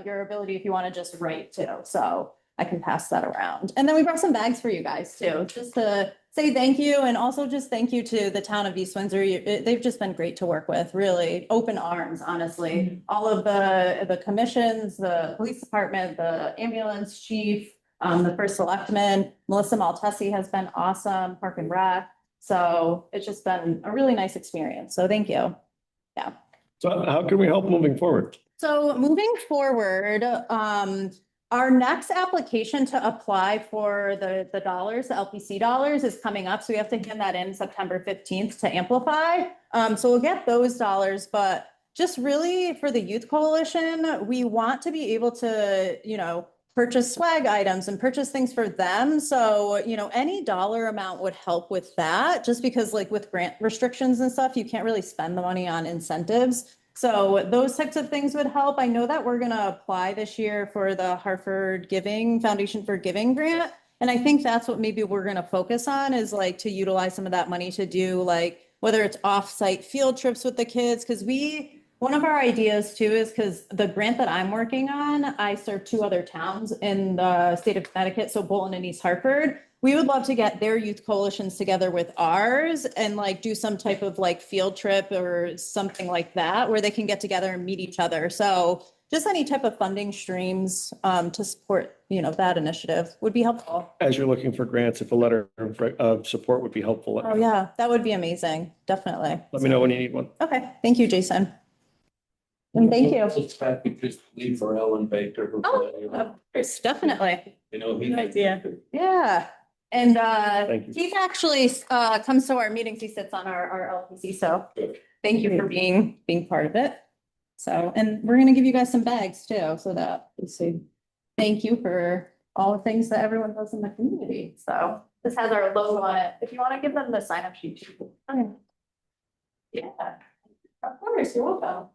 your ability if you want to just write too. So I can pass that around. And then we brought some bags for you guys too, just to say thank you. And also just thank you to the town of East Windsor. They've just been great to work with, really open arms, honestly. All of the commissions, the police department, the ambulance chief, the first selectman, Melissa Maltesi has been awesome, Park and Rec. So it's just been a really nice experience. So thank you. Yeah. So how can we help moving forward? So moving forward, our next application to apply for the dollars, the LPC dollars, is coming up. So we have to hand that in September 15th to amplify. So we'll get those dollars, but just really for the Youth Coalition, we want to be able to, you know, purchase swag items and purchase things for them. So, you know, any dollar amount would help with that, just because like with grant restrictions and stuff, you can't really spend the money on incentives. So those types of things would help. I know that we're going to apply this year for the Hartford Foundation for Giving grant. And I think that's what maybe we're going to focus on, is like to utilize some of that money to do like, whether it's off-site field trips with the kids. Because one of our ideas too is, because the grant that I'm working on, I serve 2 other towns in the state of Connecticut, so Bolton and East Hartford. We would love to get their youth coalitions together with ours and like do some type of like field trip or something like that, where they can get together and meet each other. So just any type of funding streams to support, that initiative would be helpful. As you're looking for grants, if a letter of support would be helpful, let me Oh, know. yeah, that would be amazing. Definitely. Let me know when you need one. Okay, thank you, Jason. And thank you. It's back, we just leave for Ellen Baker. Oh, of course, definitely. Good idea. Yeah. And Thank you. Keith actually comes to our meetings. He sits on our LPC, so thank you for being part of it. So, and we're gonna give you guys some bags too, so that you see. Thank you for all the things that everyone does in the community. So this has our logo on it. If you want to give them the sign up sheet. Okay. Yeah, of course, you're welcome.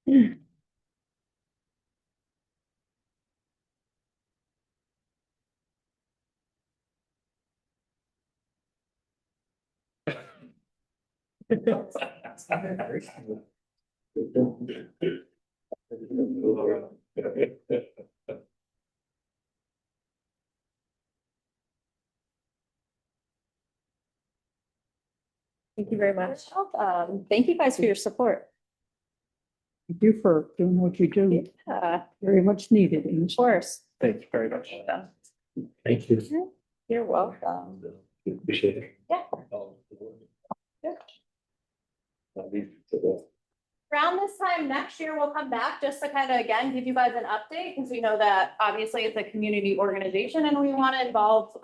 Thank you very much. Thank you guys for your support. Thank you for doing what you do. Very much needed. Of course. Thank you very much. Thank you. You're welcome. Appreciate it. Yeah. Around this time next year, we'll come back just to kind of, again, give you guys an update, because we know that obviously it's a community organization and we want to involve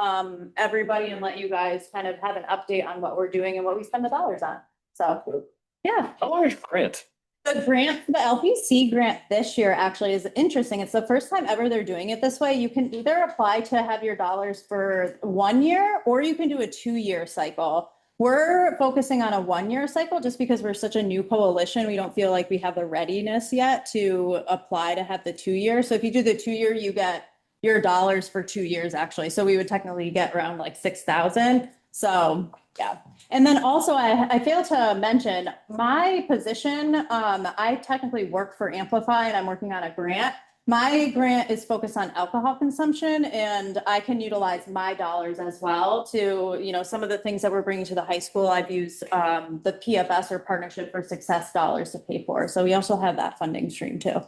everybody and let you guys kind of have an update on what we're doing and what we spend the dollars on. So, yeah. How long is your grant? The grant, the LPC grant this year actually is interesting. It's the first time ever they're doing it this way. You can either apply to have your dollars for 1 year, or you can do a 2-year cycle. We're focusing on a 1-year cycle just because we're such a new coalition. We don't feel like we have the readiness yet to apply to have the 2-year. So if you do the 2-year, you get your dollars for 2 years actually. So we would technically get around like 6,000. So yeah. And then also I failed to mention my position. I technically work for Amplify and I'm working on a grant. My grant is focused on alcohol consumption, and I can utilize my dollars as well to, some of the things that we're bringing to the high school. I've used the PFS, or Partnership for Success dollars, to pay for. So we also have that funding stream too.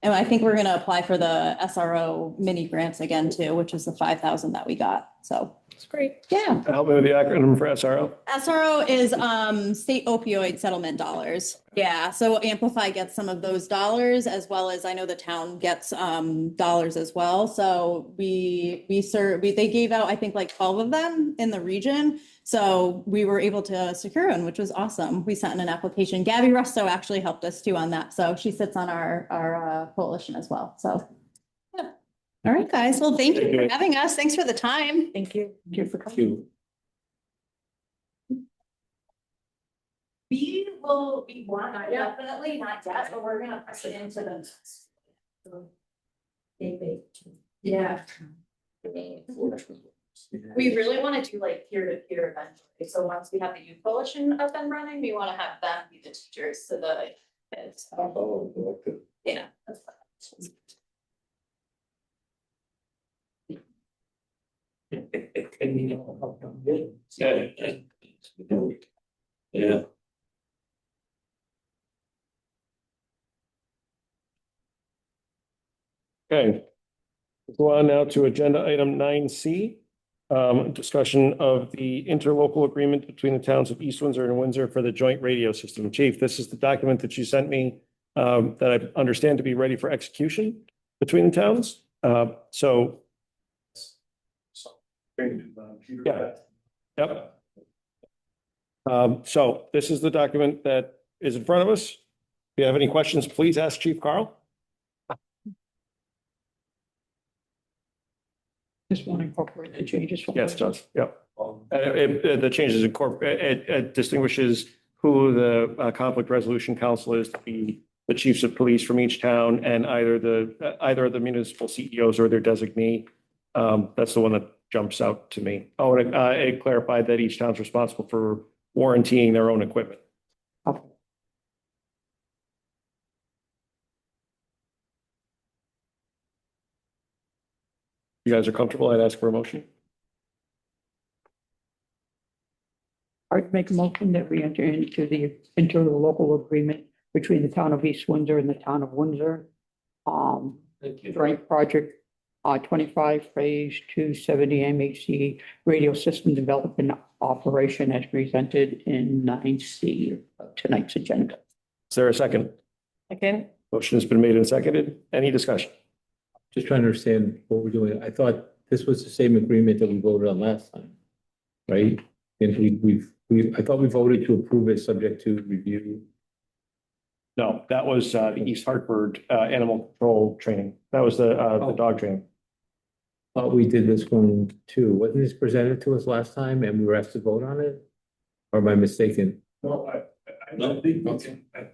And I think we're going to apply for the SRO mini grants again too, which is the 5,000 that we got. So it's great. Yeah. Help me with the acronym for SRO. SRO is state opioid settlement dollars. Yeah, so Amplify gets some of those dollars, as well as I know the town gets dollars as well. So they gave out, I think, like 12 of them in the region. So we were able to secure one, which was awesome. We sent in an application. Gabby Rusto actually helped us too on that. So she sits on our coalition as well. So yeah. All right, guys. Well, thank you for having us. Thanks for the time. Thank you. Thank you for coming. We will be one, definitely not yet, but we're gonna push it into the. Yeah. We really want to do like peer-to-peer eventually. So once we have the youth coalition up and running, we want to have them be the teachers to the kids. Yeah. That's fine. Yeah. Okay. We'll go on now to agenda item 9C. Discussion of the interlocal agreement between the towns of East Windsor and Windsor for the joint radio system. Chief, this is the document that you sent me that I understand to be ready for execution between the towns. So. Yeah. Yep. So this is the document that is in front of us. If you have any questions, please ask Chief Carl. Just want to incorporate the changes. Yes, it does. Yep. The changes it distinguishes who the conflict resolution council is to be the chiefs of police from each town, and either of the municipal CEOs or their designee. That's the one that jumps out to me. Oh, and it clarified that each town's responsible for warrantying their own equipment. You guys are comfortable? I'd ask for a motion. I'd make a motion that we enter into the interlocal agreement between the town of East Windsor and the town of Windsor. Thank you. Joint project, 25 phase 270 MHC radio system development operation as presented in 9C of tonight's agenda. Is there a second? Second. Motion has been made and seconded. Any discussion? Just trying to understand what we're doing. I thought this was the same agreement that we voted on last time, right? And I thought we voted to approve it subject to review. No, that was the East Hartford animal control training. That was the dog training. Thought we did this one too. Wasn't this presented to us last time and we were asked to vote on it? Or am I mistaken? No, I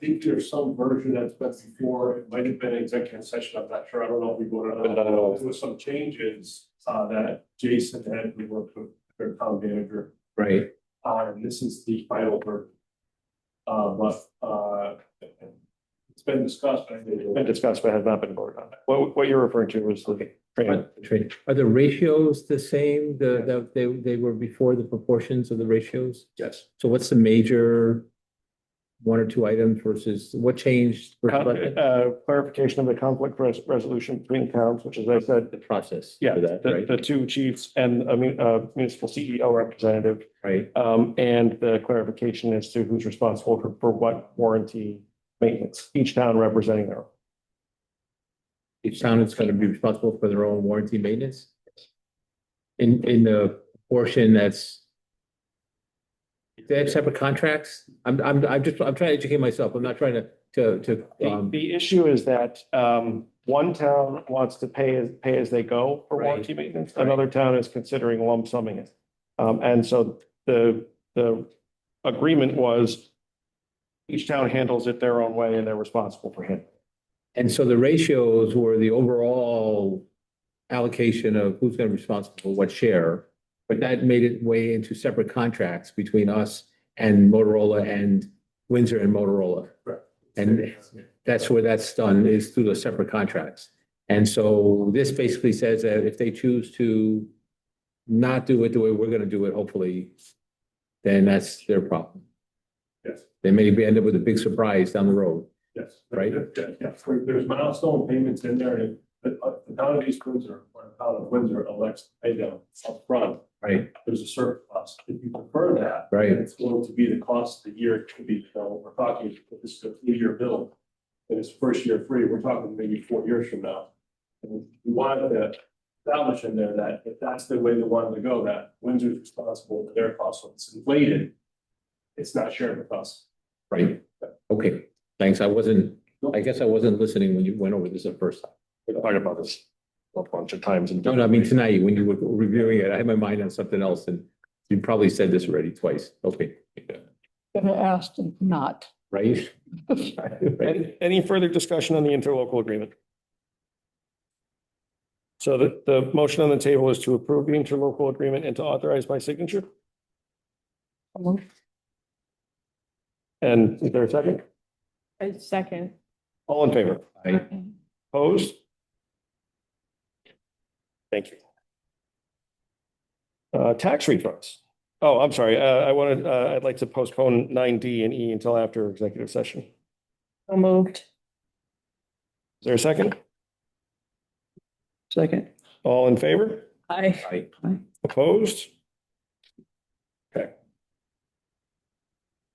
think there's some version that's been before, it might have been executive session, I'm not sure, I don't know if we voted on it. There was some changes that Jason had, we worked with their town manager. Right. And this is the final version. But it's been discussed, but I think Been discussed, but has not been voted on. What you're referring to was the training. Are the ratios the same, they were before, the proportions of the ratios? Yes. So what's the major one or two items versus what changed? Clarification of the conflict resolution between towns, which as I said, The process. yeah, for that, right? the two chiefs and a municipal CEO representative. Right. And the clarification as to who's responsible for what warranty maintenance, each town representing their own. Each town is going to be responsible for their own warranty maintenance? In the portion that's. They have separate contracts? I'm trying to educate myself. I'm not trying to. The issue is that one town wants to pay as they go for Right. warranty maintenance. Another town is considering lump summing it. And so the agreement was each town handles it their own way and they're responsible for it. And so the ratios were the overall allocation of who's going to be responsible for what share, but that made it way into separate contracts between us and Motorola and Windsor and Motorola. Right. And that's where that's done, is through the separate contracts. And so this basically says that if they choose to not do it the way we're going to do it, hopefully, then that's their problem. Yes, They may end up with a big surprise down the road. yes. Right. Yeah, there's milestone payments in there, and the town of East Windsor or the town of Windsor elects to pay them upfront. Right. There's a certain cost. If you prefer that. Right. then it's going to be the cost of the year. It could be, we're talking, if this is a 3-year bill, and it's first year free, we're talking maybe 4 years from now. And we wanted to establish in there that if that's the way they wanted to go, that Windsor's responsible for their costs. So it's inflated. It's not shared with us. Right. Okay, thanks. I guess I wasn't listening when you went over this the first time. We talked about this a bunch of times. No, I mean, tonight, when you were reviewing it, I had my mind on something else and you probably said this already twice. Okay. Gonna ask and not. Right? Any further discussion on the interlocal agreement? So the motion on the table is to approve the interlocal agreement and to authorize my signature. And is there a second? A second. All in favor? Aye. Opposed? Thank you. Tax refunds. Oh, I'm sorry. I'd like to postpone 9D and E until after executive session. So moved. Is there a second? Second. All in favor? Aye. Opposed? Okay.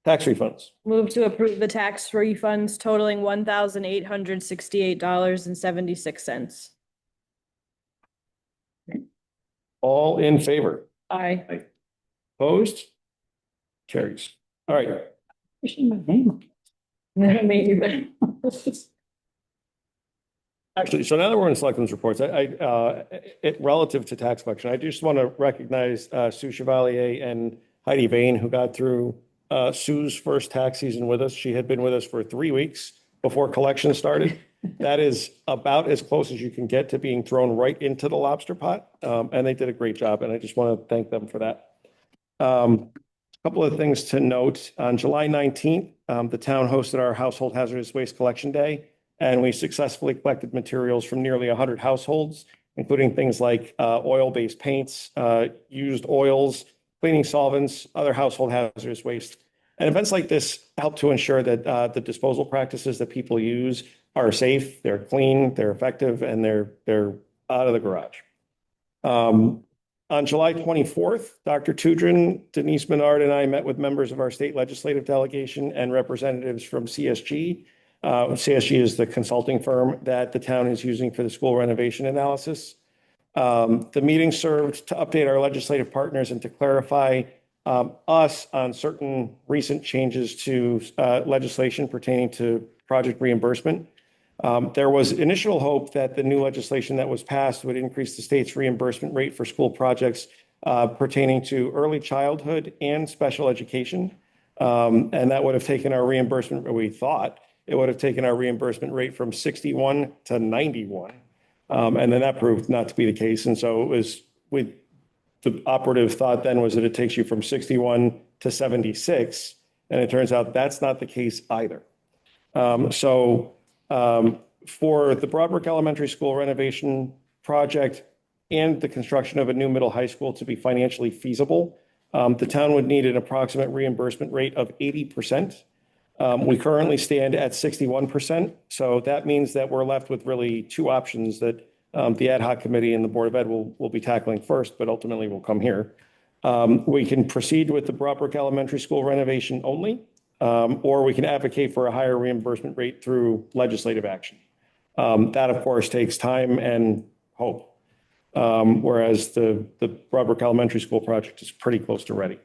Tax refunds. Move to approve the tax refunds totaling $1,868.76. All in favor? Aye. Opposed? Carries. All right. Pushing my name. Me either. Actually, so now that we're in Selectmen's reports, relative to tax collection, I just want to recognize Sue Chevalier and Heidi Vane, who got through Sue's first tax season with us. She had been with us for 3 weeks before collection started. That is about as close as you can get to being thrown right into the lobster pot. And they did a great job, and I just want to thank them for that. A couple of things to note. On July 19th, the town hosted our Household Hazardous Waste Collection Day, and we successfully collected materials from nearly 100 households including things like oil-based paints, used oils, cleaning solvents, other household hazardous waste. And events like this help to ensure that the disposal practices that people use are safe, they're clean, they're effective, and they're out of the garage. On July 24th, Dr. Tudrin, Denise Menard, and I met with members of our state legislative delegation and representatives from CSG. CSG is the consulting firm that the town is using for the school renovation analysis. The meeting served to update our legislative partners and to clarify us on certain recent changes to legislation pertaining to project reimbursement. There was initial hope that the new legislation that was passed would increase the state's reimbursement rate for school projects pertaining to early childhood and special education. And that would have taken our reimbursement, we thought it would have taken our reimbursement rate from 61 to 91. And then that proved not to be the case. And so it was the operative thought then was that it takes you from 61 to 76. And it turns out that's not the case either. For the Broadbrook Elementary School renovation project and the construction of a new middle high school to be financially feasible, the town would need an approximate reimbursement rate of 80%. We currently stand at 61%. So that means that we're left with really two options that the ad hoc committee and the Board of Ed will be tackling first, but ultimately will come here. We can proceed with the Broadbrook Elementary School renovation only, or we can advocate for a higher reimbursement rate through legislative action. That, of course, takes time and hope, whereas the Broadbrook Elementary School project is pretty close to ready.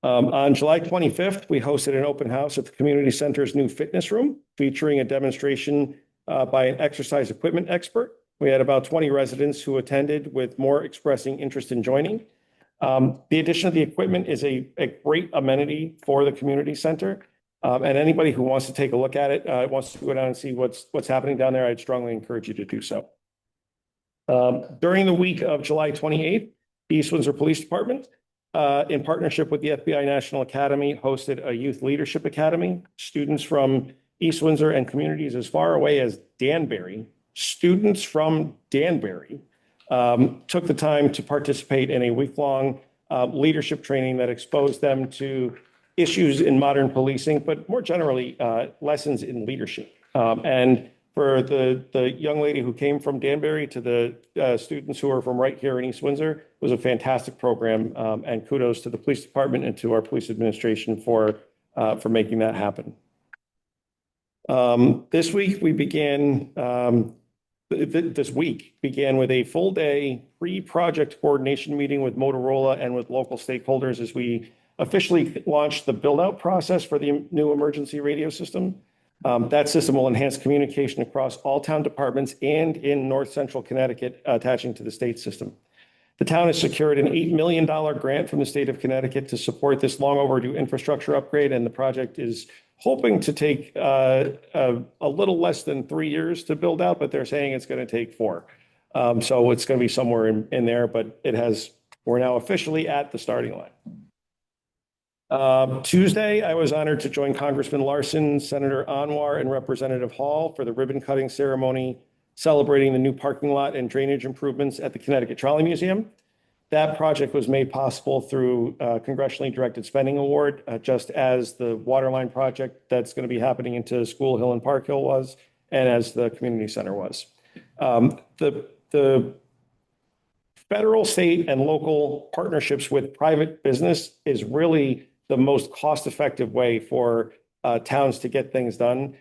On July 25th, we hosted an open house at the community center's new fitness room, featuring a demonstration by an exercise equipment expert. We had about 20 residents who attended, with more expressing interest in joining. The addition of the equipment is a great amenity for the community center. And anybody who wants to take a look at it, wants to go down and see what's happening down there, I'd strongly encourage you to do so. During the week of July 28th, the East Windsor Police Department, in partnership with the FBI National Academy, hosted a Youth Leadership Academy. Students from East Windsor and communities as far away as Danbury, students from Danbury, took the time to participate in a week-long leadership training that exposed them to issues in modern policing, but more generally, lessons in leadership. And for the young lady who came from Danbury to the students who are from right here in East Windsor, it was a fantastic program. And kudos to the police department and to our police administration for making that happen. This week began with a full day pre-project coordination meeting with Motorola and with local stakeholders as we officially launched the build-out process for the new emergency radio system. That system will enhance communication across all town departments and in North Central Connecticut, attaching to the state system. The town has secured an $8 million grant from the state of Connecticut to support this long overdue infrastructure upgrade, and the project is hoping to take a little less than 3 years to build out, but they're saying it's going to take 4. So it's going to be somewhere in there, but we're now officially at the starting line. Tuesday, I was honored to join Congressman Larson, Senator Anwar, and Representative Hall for the ribbon cutting ceremony celebrating the new parking lot and drainage improvements at the Connecticut Trolley Museum. That project was made possible through a congressionally directed spending award, just as the waterline project that's going to be happening into School Hill and Park Hill was, and as the community center was. The federal, state, and local partnerships with private business is really the most cost-effective way for towns to get things done.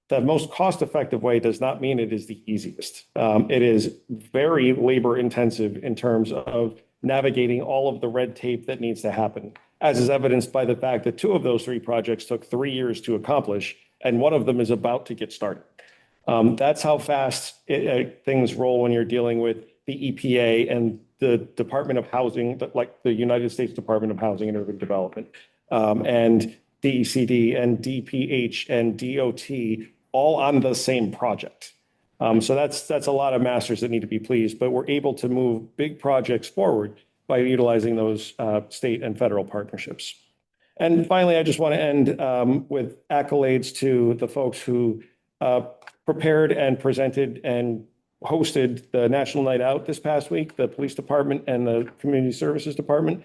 The most cost-effective way does not mean it is the easiest. It is very labor-intensive in terms of navigating all of the red tape that needs to happen, as is evidenced by the fact that 2 of those 3 projects took 3 years to accomplish, and one of them is about to get started. That's how fast things roll when you're dealing with the EPA and the Department of Housing, like the United States Department of Housing and Urban Development, and DECD and DPH and DOT, all on the same project. So that's a lot of masters that need to be pleased, but we're able to move big projects forward by utilizing those state and federal partnerships. And finally, I just want to end with accolades to the folks who prepared and presented and hosted the National Night Out this past week, the police department and the community services department.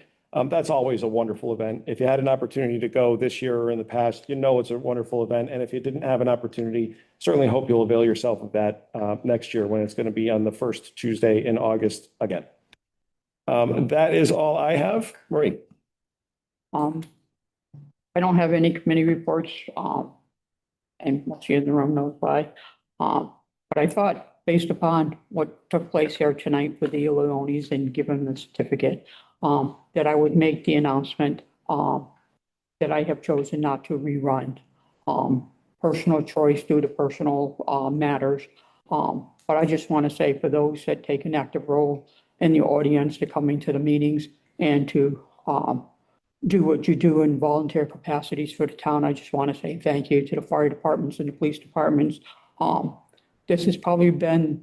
That's always a wonderful event. If you had an opportunity to go this year or in the past, you know it's a wonderful event. And if you didn't have an opportunity, certainly hope you'll avail yourself of that next year when it's going to be on the first Tuesday in August again. That is all I have. Marie. I don't have any committee reports, and most of you in the room knows why. But I thought, based upon what took place here tonight with the Leones and give them the certificate, that I would make the announcement, that I have chosen not to rerun. Personal choice due to personal, matters. But I just want to say for those that take an active role in the audience to coming to the meetings and to, do what you do in volunteer capacities for the town. I just want to say thank you to the fire departments and the police departments. This has probably been,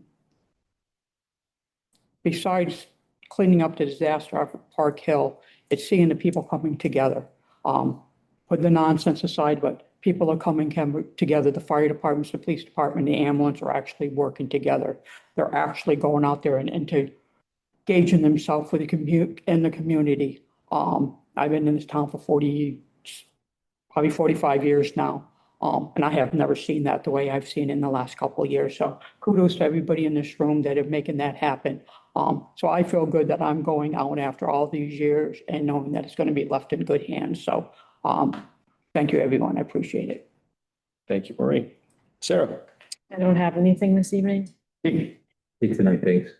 besides cleaning up the disaster off of Park Hill, it's seeing the people coming together. Put the nonsense aside, but people are coming together. The fire departments, the police department, the ambulance are actually working together. They're actually going out there and engaging themselves with the community. I've been in this town for probably 45 years now. And I have never seen that the way I've seen in the last couple of years. So kudos to everybody in this room that are making that happen. So I feel good that I'm going out after all these years and knowing that it's going to be left in good hands. So, thank you, everyone. I appreciate it. Thank you, Marie. Sarah. I don't have anything this evening. Tonight, thanks.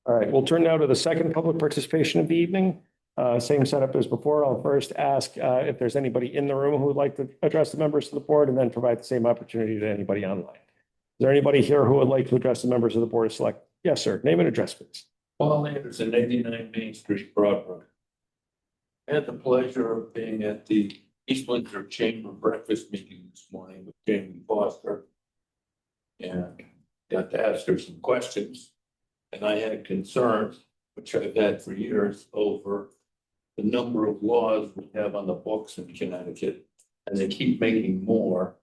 All right, we'll turn now to the second public participation of the evening. Same setup as before. I'll first ask if there's anybody in the room who would like to address the members of the board and then provide the same opportunity to anybody online. Is there anybody here who would like to address the members of the board of select? Yes, sir. Name and address, please. Paul Anderson, 89 Main Street, Broadbrook. I had the pleasure of being at the East Windsor Chamber breakfast meeting this morning with Jamie Foster. And got to ask her some questions. And I had concerns, which I've had for years, over the number of laws we have on the books in Connecticut. And they keep making more.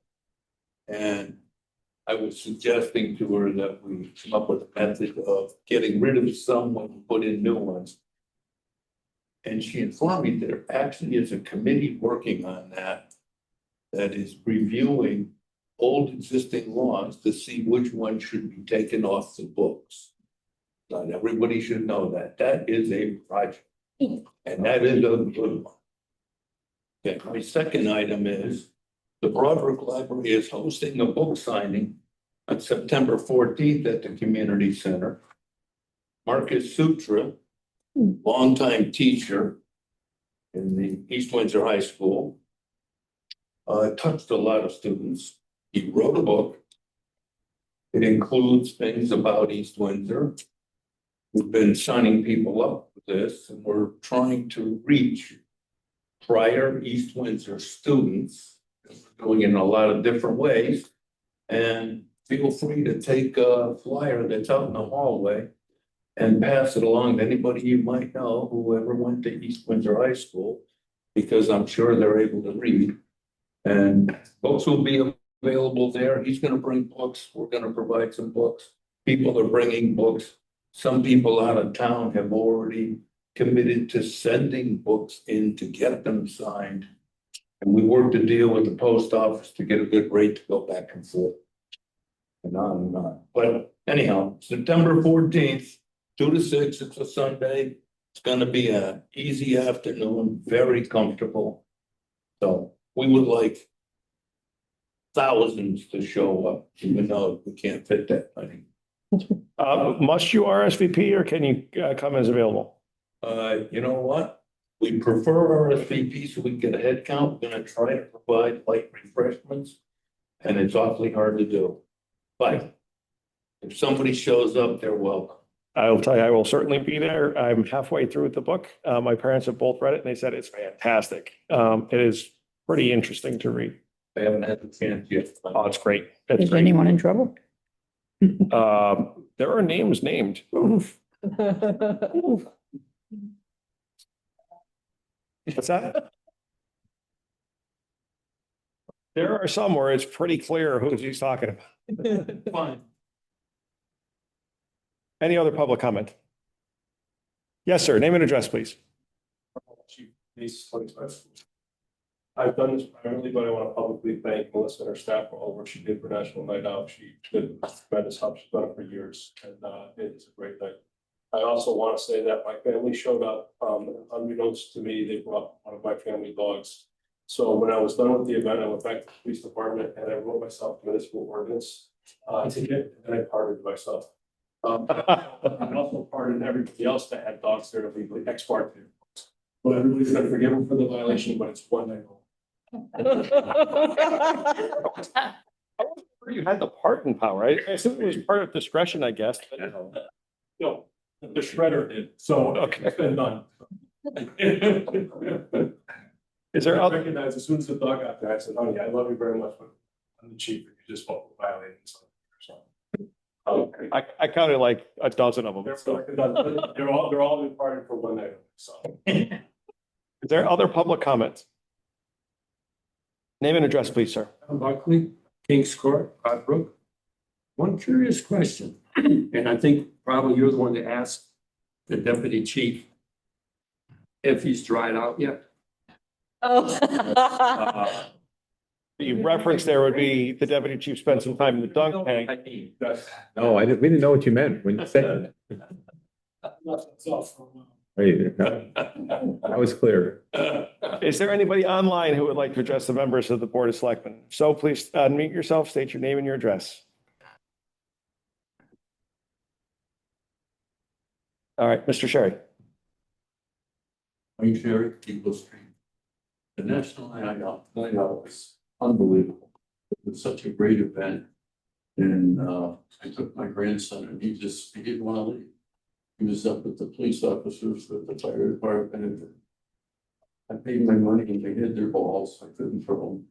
And I was suggesting to her that we come up with a method of getting rid of some and put in new ones. And she informed me there actually is a committee working on that is reviewing old existing laws to see which ones should be taken off the books. Not everybody should know that. That is a project. And that is a good one. Okay, my second item is the Broadbrook Library is hosting a book signing on September 14th at the community center. Marcus Sutra, longtime teacher in the East Windsor High School, touched a lot of students. He wrote a book. It includes things about East Windsor. We've been signing people up with this, and we're trying to reach prior East Windsor students. We're doing it in a lot of different ways. And feel free to take a flyer that's out in the hallway and pass it along to anybody you might know who ever went to East Windsor High School, because I'm sure they're able to read. And books will be available there. He's going to bring books. We're going to provide some books. People are bringing books. Some people out of town have already committed to sending books in to get them signed. And we worked a deal with the post office to get a good rate to go back and forth. And on and on. But anyhow, September 14th, 2 to 6, it's a Sunday. It's going to be an easy afternoon, very comfortable. So we would like thousands to show up, even though we can't fit that many. Must you RSVP or can you come as available? You know what? We prefer RSVP so we can get a head count. We're going to try to provide light refreshments, and it's awfully hard to do. But if somebody shows up, they're welcome. I will tell you, I will certainly be there. I'm halfway through with the book. My parents have both read it and they said it's fantastic. It is pretty interesting to read. I haven't had the chance yet. Oh, it's great. It's Is great. anyone in trouble? There are names named. Oof. Oof. What's that? There are some where it's pretty clear who he's talking about. Fine. Any other public comment? Yes, sir. Name and address, please. I've done this primarily, but I want to publicly thank Melissa and her staff for all the work she did for National Night Out. She did tremendous help. She's done it for years, and it's a great night. I also want to say that my family showed up, unbeknownst to me, they brought one of my family dogs. So when I was done with the event, I went back to the police department and I wrote myself a municipal ordinance ticket, and I pardoned myself. I also pardoned everybody else that had dogs there illegally, ex parte. Well, everybody's gonna forgive them for the violation, but it's one night only. You had the pardon power. I assume it was part of discretion, I guess. But No, the shredder did, so Okay. it's been done. Is there I other? recognized as soon as the dog got there, I said, honey, I love you very much, but I'm the chief, if you just violating something. So, I counted like a dozen of them. they're all been pardoned for one night, so. Is there other public comments? Name and address, please, sir. Buckley, Kings Court, Broadbrook. One curious question, and I think probably you're the one to ask the deputy chief if he's dried out yet. Oh. The reference there would be the deputy chief spent some time in the dunk tank. No, we didn't know what you meant when you said that. That was clear. Is there anybody online who would like to address the members of the Board of Selectmen? So please unmute yourself, state your name and your address. All right, Mr. Sherry. I'm Sherry, Eagle Street. The National Night Out was unbelievable. It was such a great event. And I took my grandson and he didn't want to leave. He was up with the police officers, with the fire department. I paid my money and they hid their balls. I couldn't throw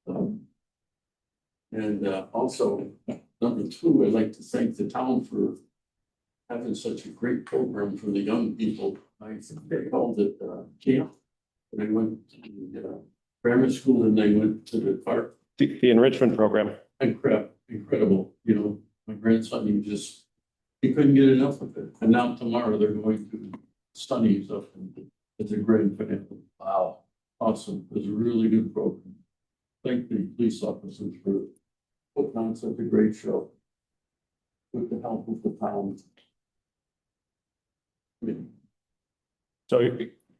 them. Also, number two, I'd like to thank the town for having such a great program for the young people. I think they called it camp. They went to the grammar school and they went to the park. The enrichment program. Incredible. You know, my grandson, he couldn't get enough of it. And now tomorrow they're going to studies up at the Grand Canyon. Wow. Awesome. It was a really good program. Thank the police officers for putting on such a great show. With the help of the town. So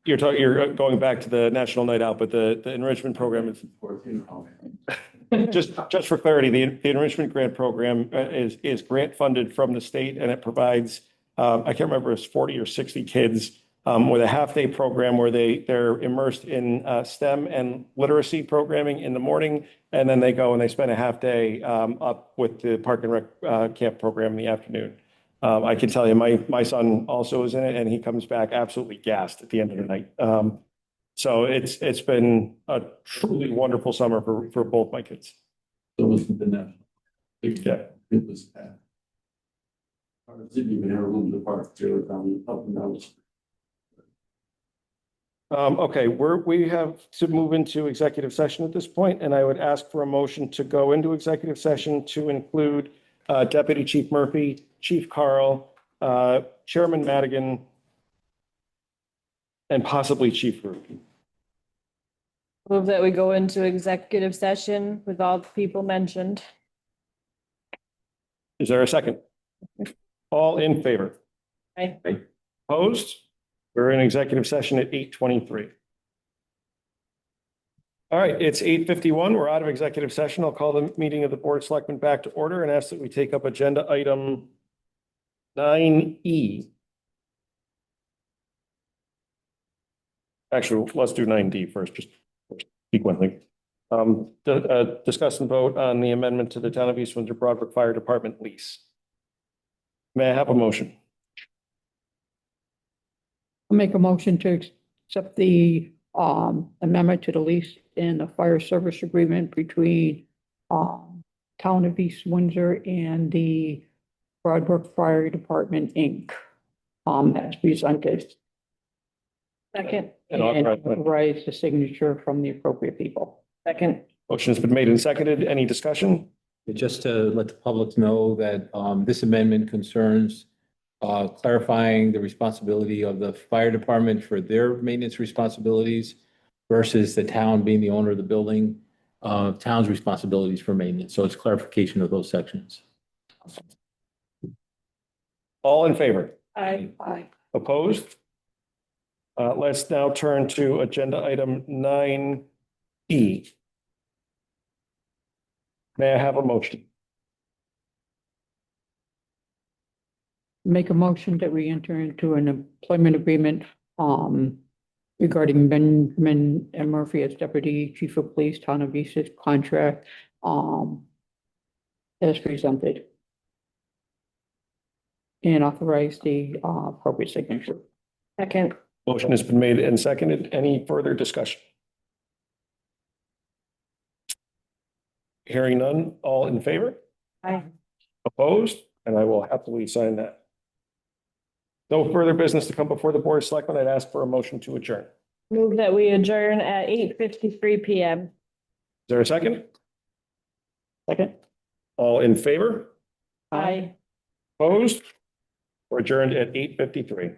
you're going back to the National Night Out, but the enrichment program is just for clarity, the enrichment grant program is grant funded from the state, and it provides I can't remember, it's 40 or 60 kids with a half-day program where they're immersed in STEM and literacy programming in the morning, and then they go and they spend a half day up with the Park and Rec camp program in the afternoon. I can tell you, my son also is in it, and he comes back absolutely gassed at the end of the night. So it's been a truly wonderful summer for both my kids. So it was the national. Yeah. It was bad. I didn't even have room to park. They were down up and down the street. Okay, we have to move into executive session at this point, and I would ask for a motion to go into executive session to include Deputy Chief Murphy, Chief Carl, Chairman Madigan, and possibly Chief Root. Move that we go into executive session with all the people mentioned. Is there a second? All in favor? Aye. Opposed? We're in executive session at 8:23. All right, it's 8:51. We're out of executive session. I'll call the meeting of the Board of Selectmen back to order and ask that we take up agenda item 9E. Actually, let's do 9D first, just sequentially. Discuss and vote on the amendment to the Town of East Windsor Broadbrook Fire Department lease. May I have a motion? I'll make a motion to accept the amendment to the lease and the fire service agreement between Town of East Windsor and the Broadbrook Fire Department, Inc. As presented. Second. And And authorize- authorize the signature from the appropriate people. Second. Motion has been made and seconded. Any discussion? Just to let the public know that this amendment concerns clarifying the responsibility of the fire department for their maintenance responsibilities versus the town being the owner of the building, town's responsibilities for maintenance. So it's clarification of those sections. All in favor? Aye. Opposed? Let's now turn to agenda item 9E. May I have a motion? Make a motion that we enter into an employment agreement, regarding Benjamin M. Murphy as Deputy Chief of Police, Town of East's contract, as presented. And authorize the, appropriate signature. Second. Motion has been made and seconded. Any further discussion? Hearing none, all in favor? Aye. Opposed? And I will happily sign that. No further business to come before the Board of Selectmen. I'd ask for a motion to adjourn. Is Move that we adjourn at 8:53 PM. there a second? Second. All in favor? Aye. Opposed? We're adjourned at 8:53.